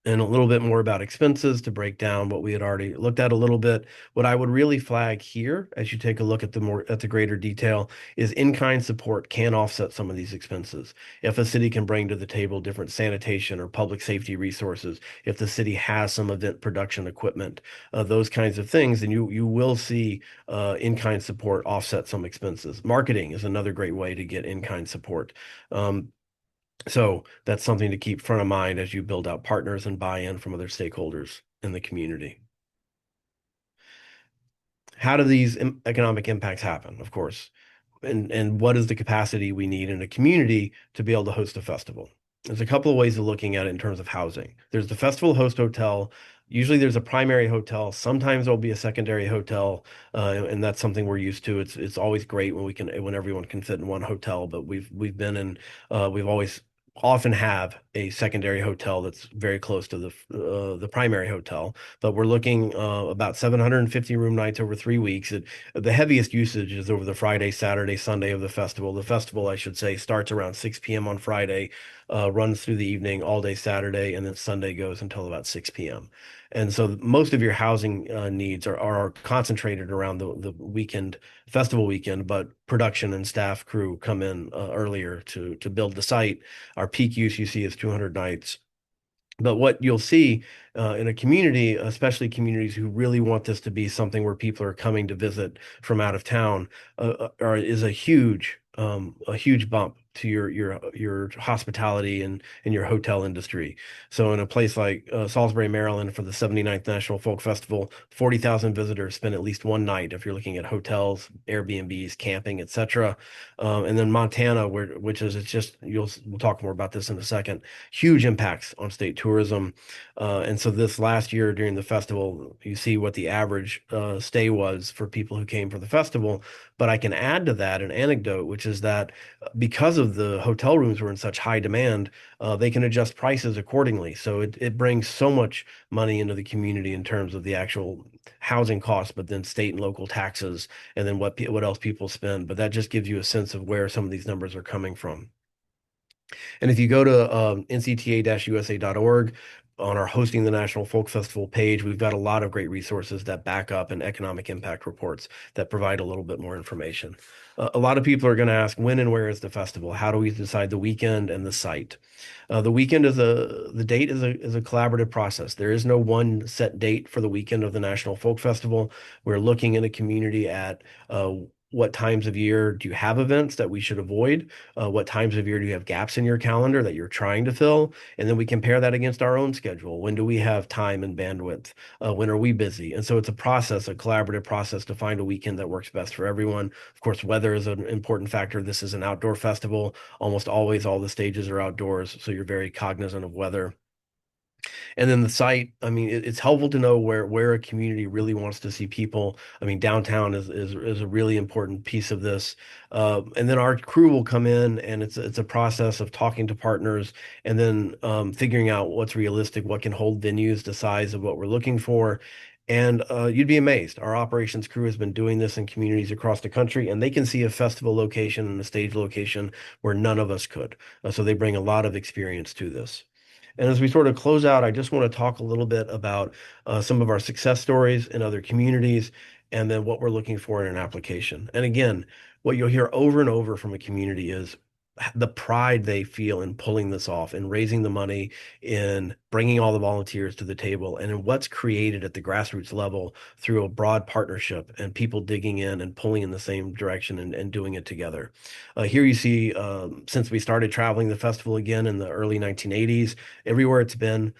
And a little bit more about expenses to break down what we had already looked at a little bit. What I would really flag here, as you take a look at the greater detail, is in-kind support can offset some of these expenses. If a city can bring to the table different sanitation or public safety resources, if the city has some event production equipment, those kinds of things, then you will see in-kind support offset some expenses. Marketing is another great way to get in-kind support. So that's something to keep front of mind as you build out partners and buy-in from other stakeholders in the community. How do these economic impacts happen? Of course, and what is the capacity we need in a community to be able to host a festival? There's a couple of ways of looking at it in terms of housing. There's the festival host hotel. Usually there's a primary hotel. Sometimes there'll be a secondary hotel, and that's something we're used to. It's always great when everyone can fit in one hotel. But we've always often have a secondary hotel that's very close to the primary hotel. But we're looking about 750 room nights over 3 weeks. The heaviest usage is over the Friday, Saturday, Sunday of the festival. The festival, I should say, starts around 6 p.m. on Friday, runs through the evening, all day Saturday, and then Sunday goes until about 6 p.m. And so most of your housing needs are concentrated around the weekend, festival weekend, but production and staff crew come in earlier to build the site. Our peak use you see is 200 nights. But what you'll see in a community, especially communities who really want this to be something where people are coming to visit from out of town, is a huge bump to your hospitality and your hotel industry. So in a place like Salisbury, Maryland, for the 79th National Folk Festival, 40,000 visitors spend at least one night if you're looking at hotels, Airbnbs, camping, etc. And then Montana, which is it's just we'll talk more about this in a second, huge impacts on state tourism. And so this last year during the festival, you see what the average stay was for people who came for the festival. But I can add to that an anecdote, which is that because of the hotel rooms were in such high demand, they can adjust prices accordingly. So it brings so much money into the community in terms of the actual housing costs, but then state and local taxes, and then what else people spend. But that just gives you a sense of where some of these numbers are coming from. And if you go to ncta-usa.org on our Hosting the National Folk Festival page, we've got a lot of great resources that back up and economic impact reports that provide a little bit more information. A lot of people are going to ask, when and where is the festival? How do we decide the weekend and the site? The date is a collaborative process. There is no one set date for the weekend of the National Folk Festival. We're looking in a community at what times of year do you have events that we should avoid? What times of year do you have gaps in your calendar that you're trying to fill? And then we compare that against our own schedule. When do we have time and bandwidth? When are we busy? And so it's a process, a collaborative process to find a weekend that works best for everyone. Of course, weather is an important factor. This is an outdoor festival. Almost always all the stages are outdoors, so you're very cognizant of weather. And then the site, I mean, it's helpful to know where a community really wants to see people. I mean, downtown is a really important piece of this. And then our crew will come in, and it's a process of talking to partners, and then figuring out what's realistic, what can hold venues the size of what we're looking for. And you'd be amazed. Our operations crew has been doing this in communities across the country, and they can see a festival location and a stage location where none of us could. So they bring a lot of experience to this. And as we sort of close out, I just want to talk a little bit about some of our success stories in other communities and then what we're looking for in an application. And again, what you'll hear over and over from a community is the pride they feel in pulling this off and raising the money, in bringing all the volunteers to the table, and in what's created at the grassroots level through a broad partnership and people digging in and pulling in the same direction and doing it together. Here you see, since we started traveling the festival again in the early 1980s, everywhere it's been,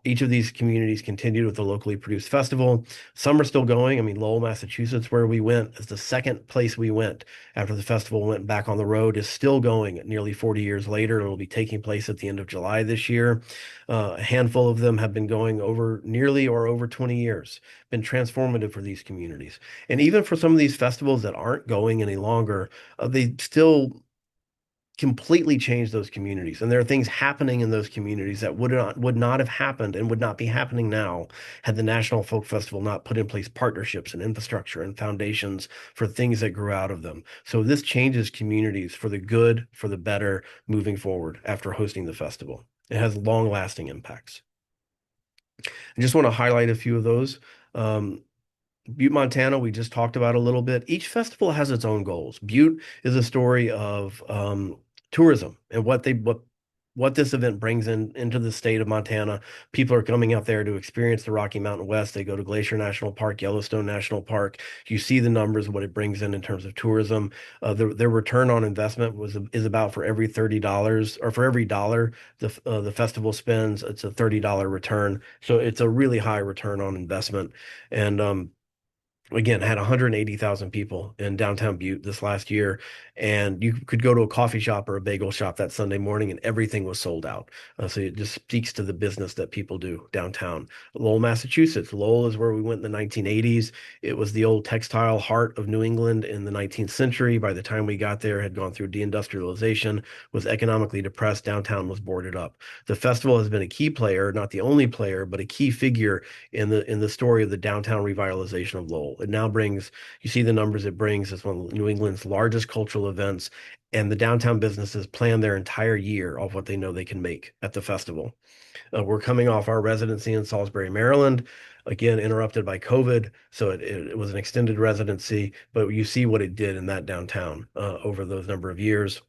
each of these communities continued with the locally produced festival. Some are still going. I mean, Lowell, Massachusetts, where we went, is the second place we went after the festival went back on the road, is still going nearly 40 years later. It'll be taking place at the end of July this year. A handful of them have been going over 20 years, been transformative for these communities. And even for some of these festivals that aren't going any longer, they still completely change those communities. And there are things happening in those communities that would not have happened and would not be happening now had the National Folk Festival not put in place partnerships and infrastructure and foundations for things that grew out of them. So this changes communities for the good, for the better, moving forward after hosting the festival. It has long-lasting impacts. I just want to highlight a few of those. Butte, Montana, we just talked about a little bit. Each festival has its own goals. Butte is a story of tourism and what this event brings into the state of Montana. People are coming out there to experience the Rocky Mountain West. They go to Glacier National Park, Yellowstone National Park. You see the numbers of what it brings in terms of tourism. Their return on investment is about, for every $30 or for every dollar the festival spends, it's a $30 return. So it's a really high return on investment. And again, had 180,000 people in downtown Butte this last year, and you could go to a coffee shop or a bagel shop that Sunday morning, and everything was sold out. So it just speaks to the business that people do downtown. Lowell, Massachusetts. Lowell is where we went in the 1980s. It was the old textile heart of New England in the 19th century. By the time we got there, had gone through deindustrialization, was economically depressed. Downtown was boarded up. The festival has been a key player, not the only player, but a key figure in the story of the downtown revitalization of Lowell. It now brings, you see the numbers it brings. It's one of New England's largest cultural events, and the downtown businesses plan their entire year off what they know they can make at the festival. We're coming off our residency in Salisbury, Maryland, again interrupted by COVID, so it was an extended residency, but you see what it did in that downtown over those number of years.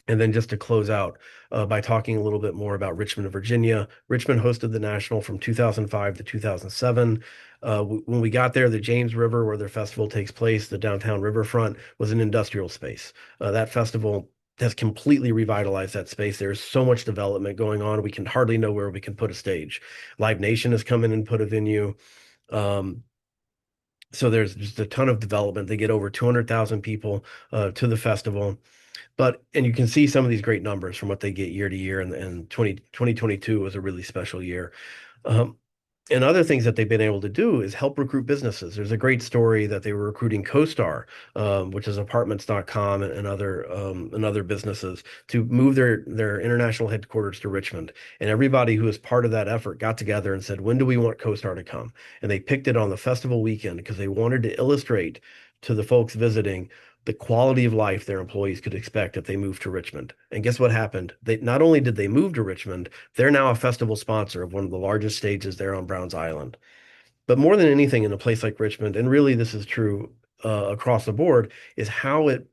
And then just to close out by talking a little bit more about Richmond, Virginia. Richmond hosted the National from 2005 to 2007. When we got there, the James River, where their festival takes place, the downtown riverfront, was an industrial space. That festival has completely revitalized that space. There's so much development going on. We can hardly know where we can put a stage. Live Nation has come in and put a venue. Um, so there's just a ton of development. They get over 200,000 people to the festival. And you can see some of these great numbers from what they get year to year, and 2022 was a really special year. Um, and other things that they've been able to do is help recruit businesses. There's a great story that they were recruiting CoStar, which is apartments.com and other businesses to move their international headquarters to Richmond. And everybody who was part of that effort got together and said, when do we want CoStar to come? And they picked it on the festival weekend because they wanted to illustrate to the folks visiting the quality of life their employees could expect if they moved to Richmond. And guess what happened? They not only did they move to Richmond, they're now a festival sponsor of one of the largest stages there on Browns Island. But more than anything in a place like Richmond, and really this is true across the board, is how it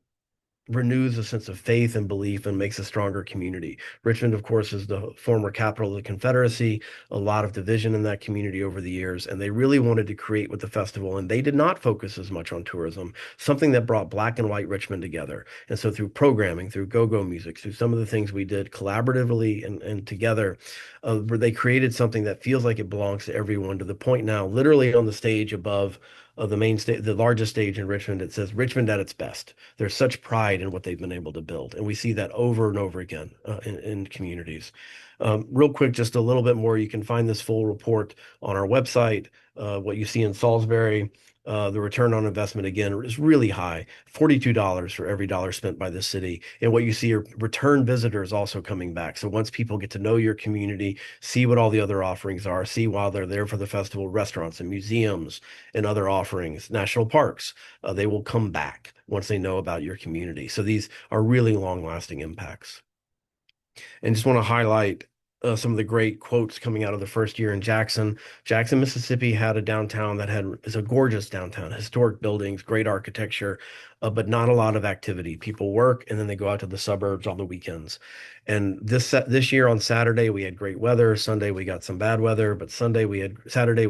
renews a sense of faith and belief and makes a stronger community. Richmond, of course, is the former capital of the Confederacy, a lot of division in that community over the years, and they really wanted to create with the festival, and they did not focus as much on tourism, something that brought black and white Richmond together. And so through programming, through go-go music, through some of the things we did collaboratively and together, where they created something that feels like it belongs to everyone, to the point now, literally on the stage above of the main stage, the largest stage in Richmond, it says Richmond at its best. There's such pride in what they've been able to build, and we see that over and over again in communities. Real quick, just a little bit more. You can find this full report on our website. What you see in Salisbury, the return on investment again is really high, $42 for every dollar spent by the city. And what you see are return visitors also coming back. So once people get to know your community, see what all the other offerings are, see while they're there for the festival, restaurants and museums and other offerings, national parks, they will come back once they know about your community. So these are really long-lasting impacts. And just want to highlight some of the great quotes coming out of the first year in Jackson. Jackson, Mississippi had a downtown that is a gorgeous downtown, historic buildings, great architecture, but not a lot of activity. People work and then they go out to the suburbs on the weekends. And this year on Saturday we had great weather. Sunday we got some bad weather, but Saturday we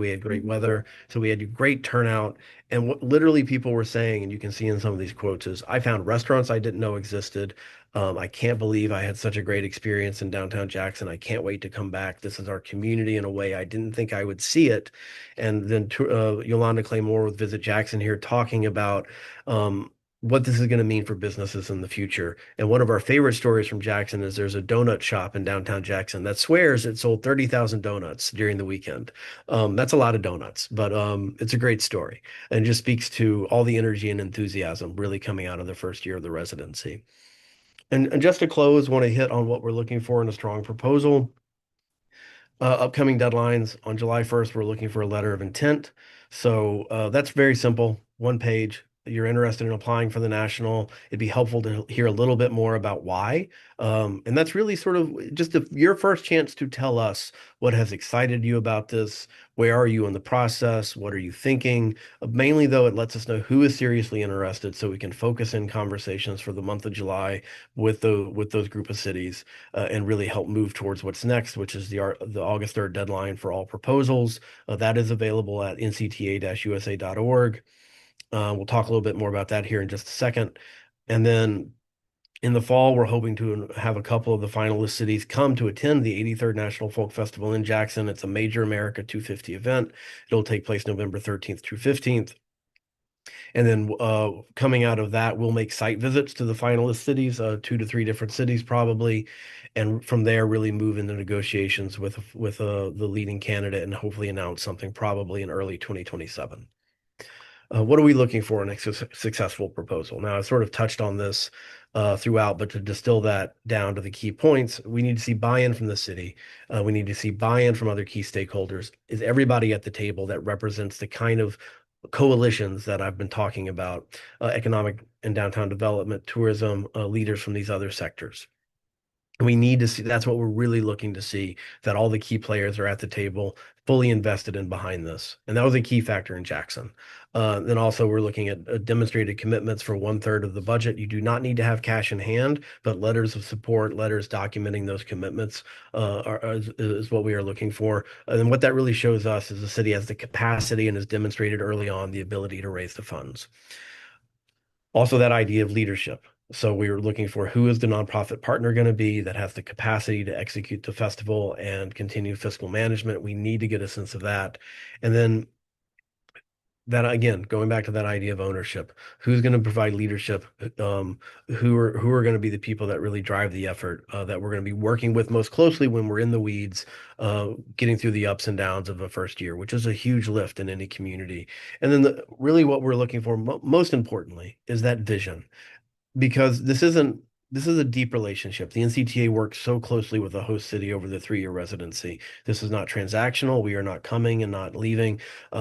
had great weather. So we had great turnout. And what literally people were saying, and you can see in some of these quotes, is I found restaurants I didn't know existed. I can't believe I had such a great experience in downtown Jackson. I can't wait to come back. This is our community in a way I didn't think I would see it. And then Yolanda Claymore with Visit Jackson here talking about what this is going to mean for businesses in the future. And one of our favorite stories from Jackson is there's a donut shop in downtown Jackson that swears it sold 30,000 donuts during the weekend. That's a lot of donuts, but it's a great story and just speaks to all the energy and enthusiasm really coming out of the first year of the residency. And just to close, want to hit on what we're looking for in a strong proposal. Upcoming deadlines on July 1st, we're looking for a letter of intent. So that's very simple, one page. You're interested in applying for the national. It'd be helpful to hear a little bit more about why. And that's really sort of just your first chance to tell us what has excited you about this. Where are you in the process? What are you thinking? Mainly, though, it lets us know who is seriously interested so we can focus in conversations for the month of July with those group of cities and really help move towards what's next, which is the August 3rd deadline for all proposals. That is available at ncta-usa.org. We'll talk a little bit more about that here in just a second. And then in the fall, we're hoping to have a couple of the finalist cities come to attend the 83rd National Folk Festival in Jackson. It's a major America 250 event. It'll take place November 13th through 15th. And then coming out of that, we'll make site visits to the finalist cities, 2 to 3 different cities probably, and from there really move into negotiations with the leading candidate and hopefully announce something probably in early 2027. What are we looking for in a successful proposal? Now, I sort of touched on this throughout, but to distill that down to the key points, we need to see buy-in from the city. We need to see buy-in from other key stakeholders. Is everybody at the table that represents the kind of coalitions that I've been talking about, economic and downtown development, tourism, leaders from these other sectors? We need to see that's what we're really looking to see, that all the key players are at the table, fully invested in behind this. And that was a key factor in Jackson. Then also we're looking at demonstrated commitments for 1/3 of the budget. You do not need to have cash in hand, but letters of support, letters documenting those commitments is what we are looking for. And what that really shows us is the city has the capacity and has demonstrated early on the ability to raise the funds. Also, that idea of leadership. So we were looking for who is the nonprofit partner going to be that has the capacity to execute the festival and continue fiscal management. We need to get a sense of that. And then that again, going back to that idea of ownership, who's going to provide leadership? Who are going to be the people that really drive the effort that we're going to be working with most closely when we're in the weeds, getting through the ups and downs of a first year, which is a huge lift in any community. And then really what we're looking for most importantly is that vision because this is a deep relationship. The NCTA works so closely with the host city over the 3-year residency. This is not transactional. We are not coming and not leaving.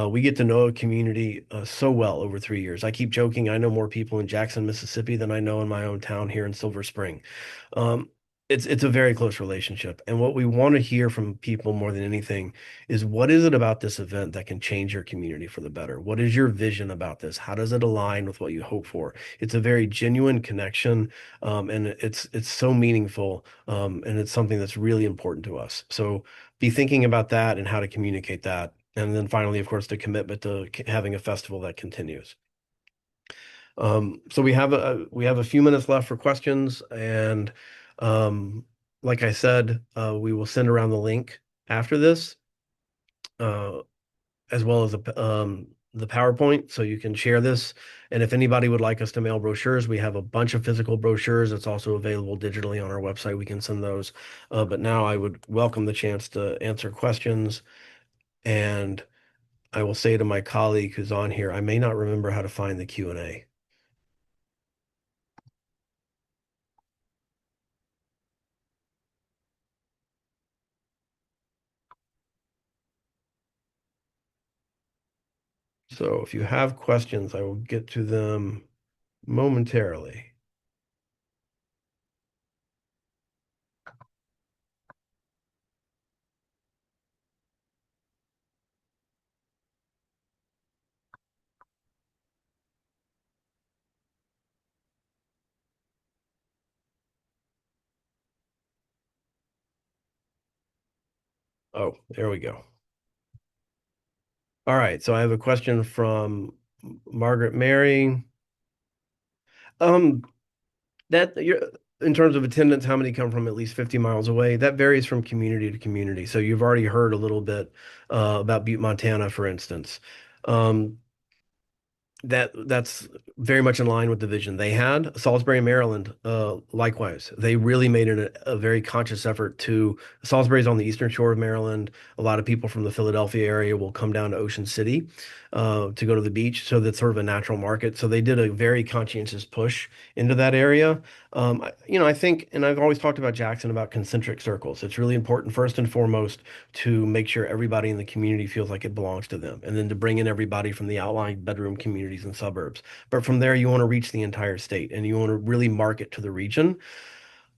We get to know a community so well over 3 years. I keep joking. I know more people in Jackson, Mississippi than I know in my own town here in Silver Spring. Um, it's a very close relationship. And what we want to hear from people more than anything is what is it about this event that can change your community for the better? What is your vision about this? How does it align with what you hope for? It's a very genuine connection, and it's so meaningful, and it's something that's really important to us. So be thinking about that and how to communicate that. And then finally, of course, the commitment to having a festival that continues. So we have a few minutes left for questions, and um, like I said, we will send around the link after this, uh, as well as the PowerPoint, so you can share this. And if anybody would like us to mail brochures, we have a bunch of physical brochures. It's also available digitally on our website. We can send those. But now I would welcome the chance to answer questions, and I will say to my colleague who's on here, I may not remember how to find the Q&A. So if you have questions, I will get to them momentarily. Oh, there we go. All right, so I have a question from Margaret Mary. Um, that you're in terms of attendance, how many come from at least 50 miles away? That varies from community to community. So you've already heard a little bit about Butte, Montana, for instance. Um, that's very much in line with the vision they had. Salisbury, Maryland, likewise, they really made it a very conscious effort to. Salisbury's on the eastern shore of Maryland. A lot of people from the Philadelphia area will come down to Ocean City to go to the beach, so that's sort of a natural market. So they did a very conscientious push into that area. I think, and I've always talked about Jackson about concentric circles. It's really important, first and foremost, to make sure everybody in the community feels like it belongs to them, and then to bring in everybody from the outlying bedroom communities and suburbs. But from there, you want to reach the entire state, and you want to really market to the region.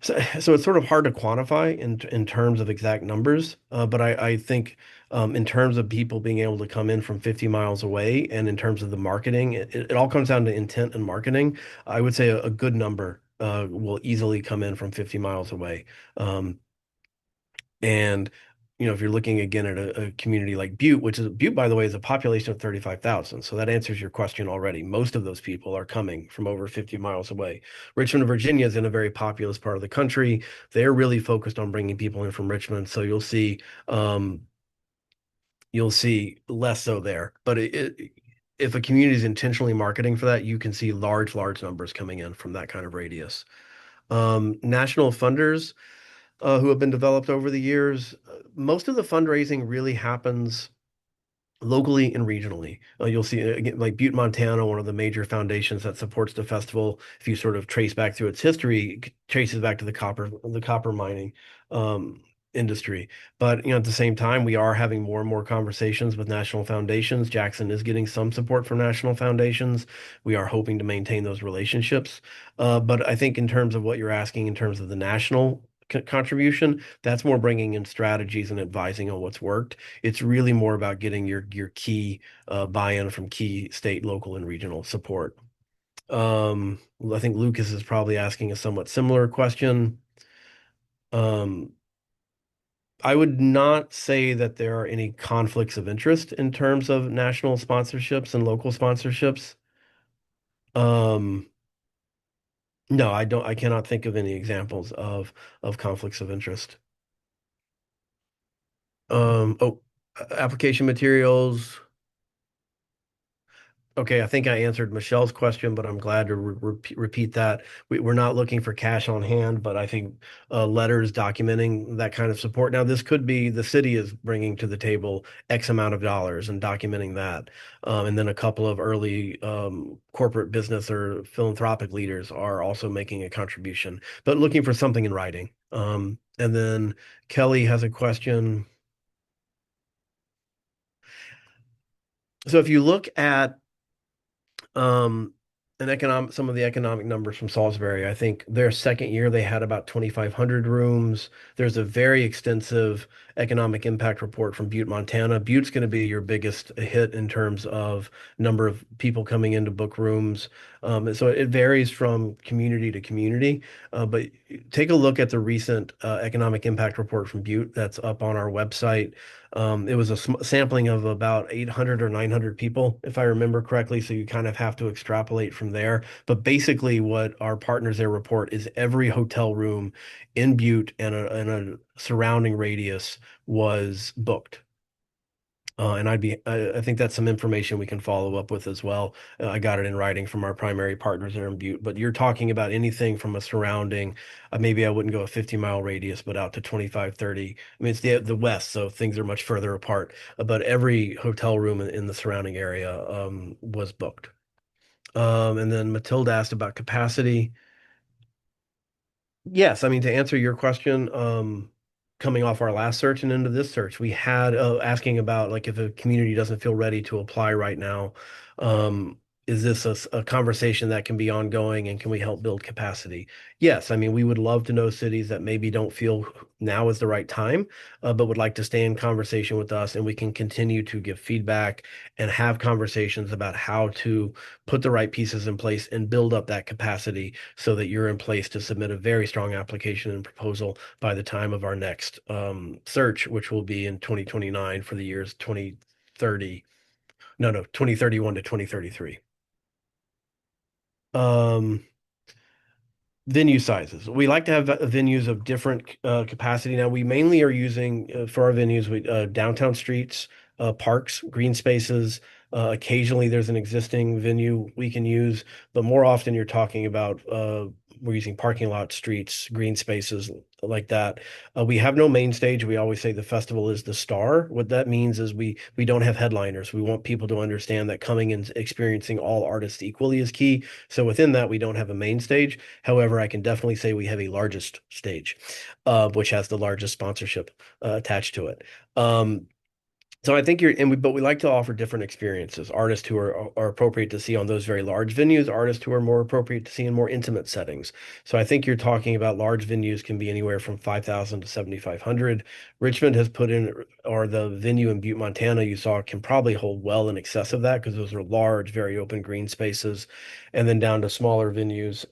So it's sort of hard to quantify in terms of exact numbers, but I think in terms of people being able to come in from 50 miles away, and in terms of the marketing, it all comes down to intent and marketing. I would say a good number will easily come in from 50 miles away. Um, and if you're looking again at a community like Butte, by the way, is a population of 35,000. So that answers your question already. Most of those people are coming from over 50 miles away. Richmond, Virginia is in a very populous part of the country. They're really focused on bringing people in from Richmond. So you'll see less so there. But if a community is intentionally marketing for that, you can see large numbers coming in from that kind of radius. National funders who have been developed over the years, most of the fundraising really happens locally and regionally. You'll see again, like Butte, Montana, one of the major foundations that supports the festival. If you sort of trace back through its history, it traces back to the copper mining um, industry. But at the same time, we are having more and more conversations with national foundations. Jackson is getting some support from national foundations. We are hoping to maintain those relationships. But I think in terms of what you're asking, in terms of the national contribution, that's more bringing in strategies and advising on what's worked. It's really more about getting your key buy-in from key state, local, and regional support. I think Lucas is probably asking a somewhat similar question. Um, I would not say that there are any conflicts of interest in terms of national sponsorships and local sponsorships. Um, no, I don't. I cannot think of any examples of conflicts of interest. Oh, application materials. Okay, I think I answered Michelle's question, but I'm glad to repeat that. We're not looking for cash on hand, but I think letters documenting that kind of support. Now, this could be the city is bringing to the table X amount of dollars and documenting that. And then a couple of early corporate business or philanthropic leaders are also making a contribution, but looking for something in writing. And then Kelly has a question. So if you look at Um, some of the economic numbers from Salisbury. I think their second year they had about 2,500 rooms. There's a very extensive economic impact report from Butte, Montana. Butte's going to be your biggest hit in terms of number of people coming in to book rooms. And so it varies from community to community. But take a look at the recent economic impact report from Butte that's up on our website. It was a sampling of about 800 or 900 people, if I remember correctly. So you kind of have to extrapolate from there. But basically, what our partners there report is every hotel room in Butte and a surrounding radius was booked. And I think that's some information we can follow up with as well. I got it in writing from our primary partners there in Butte, but you're talking about anything from a surrounding, maybe I wouldn't go a 50-mile radius, but out to 25, 30. I mean, it's the west, so things are much further apart, but every hotel room in the surrounding area was booked. And then Matilda asked about capacity. Yes, I mean, to answer your question, coming off our last search and into this search, we had asking about like if a community doesn't feel ready to apply right now, um, is this a conversation that can be ongoing and can we help build capacity? Yes, I mean, we would love to know cities that maybe don't feel now is the right time, but would like to stay in conversation with us and we can continue to give feedback and have conversations about how to put the right pieces in place and build up that capacity so that you're in place to submit a very strong application and proposal by the time of our next search, which will be in 2029 for the years 2030. No, 2031 to 2033. Um, Venue sizes. We like to have venues of different capacity. Now, we mainly are using for our venues downtown streets, parks, green spaces. Occasionally, there's an existing venue we can use, but more often you're talking about we're using parking lots, streets, green spaces like that. We have no main stage. We always say the festival is the star. What that means is we don't have headliners. We want people to understand that coming and experiencing all artists equally is key. So within that, we don't have a main stage. However, I can definitely say we have a largest stage, which has the largest sponsorship attached to it. So I think but we like to offer different experiences. Artists who are appropriate to see on those very large venues, artists who are more appropriate to see in more intimate settings. So I think you're talking about large venues can be anywhere from 5,000 to 7,500. Richmond has put in, or the venue in Butte, Montana, you saw can probably hold well in excess of that because those are large, very open green spaces, and then down to smaller venues.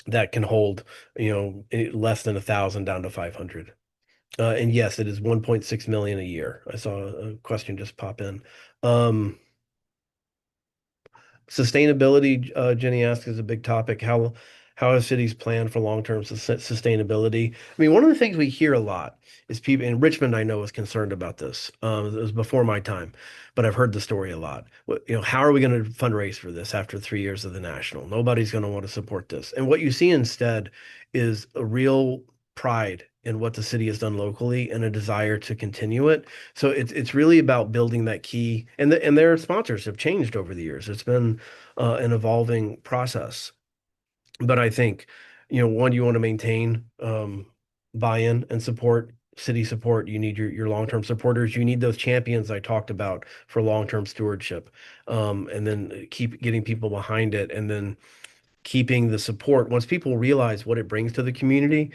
That can hold, less than 1,000 down to 500. And yes, it is 1.6 million a year. I saw a question just pop in. Um, Sustainability, Jenny asked, is a big topic. how have cities planned for long-term sustainability? I mean, one of the things we hear a lot is people in Richmond, I know, is concerned about this. It was before my time, but I've heard the story a lot. How are we going to fundraise for this after 3 years of the national? Nobody's going to want to support this. And what you see instead is a real pride in what the city has done locally and a desire to continue it. So it's really about building that key, and their sponsors have changed over the years. It's been an evolving process. But I think, one, you want to maintain buy-in and support, city support. You need your long-term supporters. You need those champions I talked about for long-term stewardship, and then keep getting people behind it, and then keeping the support. Once people realize what it brings to the community,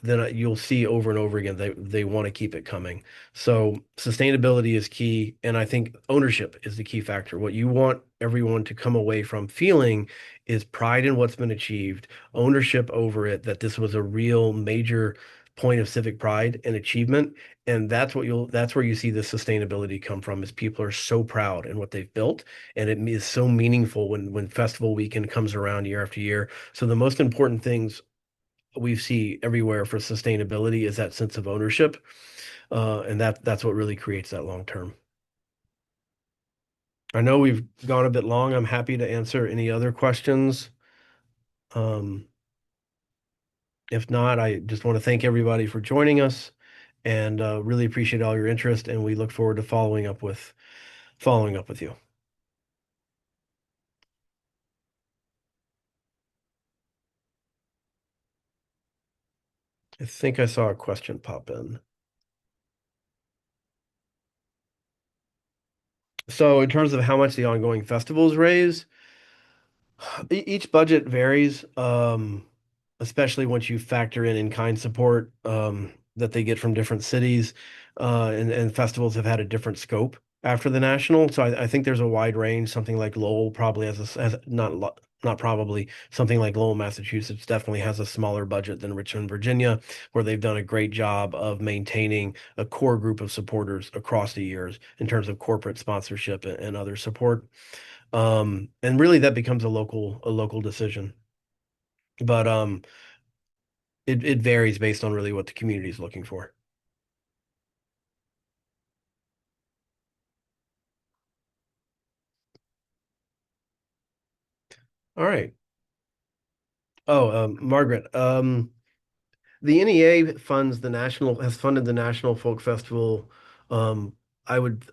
then you'll see over and over again they want to keep it coming. So sustainability is key, and I think ownership is the key factor. What you want everyone to come away from feeling is pride in what's been achieved, ownership over it, that this was a real major point of civic pride and achievement. And that's where you see the sustainability come from, is people are so proud in what they've built, and it is so meaningful when festival weekend comes around year after year. So the most important things we see everywhere for sustainability is that sense of ownership, and that's what really creates that long term. I know we've gone a bit long. I'm happy to answer any other questions. Um, if not, I just want to thank everybody for joining us, and really appreciate all your interest, and we look forward to following up with you. I think I saw a question pop in. So in terms of how much the ongoing festivals raise, each budget varies, especially once you factor in kind support that they get from different cities, and festivals have had a different scope after the national. So I think there's a wide range. Something like Lowell probably has not probably, something like Lowell, Massachusetts definitely has a smaller budget than Richmond, Virginia, where they've done a great job of maintaining a core group of supporters across the years in terms of corporate sponsorship and other support. And really that becomes a local decision. But it varies based on really what the community is looking for. All right. Oh, Margaret, the NEA has funded the National Folk Festival. Um, I would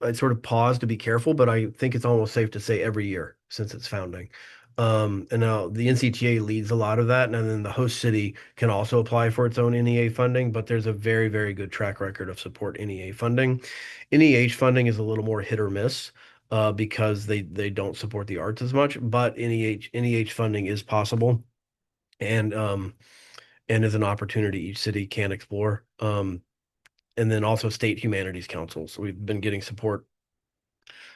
I'd sort of pause to be careful, but I think it's almost safe to say every year since its founding. And now the NCTA leads a lot of that, and then the host city can also apply for its own NEA funding, but there's a very, very good track record of support NEA funding. NEH funding is a little more hit or miss, because they don't support the arts as much, but NEH funding is possible, and is an opportunity each city can explore. And then also state humanities councils. So we've been getting support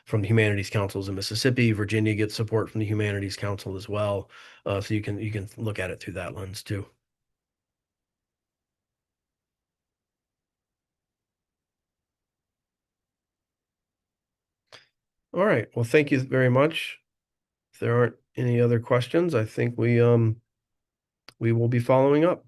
from the humanities councils in Mississippi. Virginia gets support from the humanities council as well. So you can look at it through that lens too. All right. Well, thank you very much. If there aren't any other questions, I think we will be following up.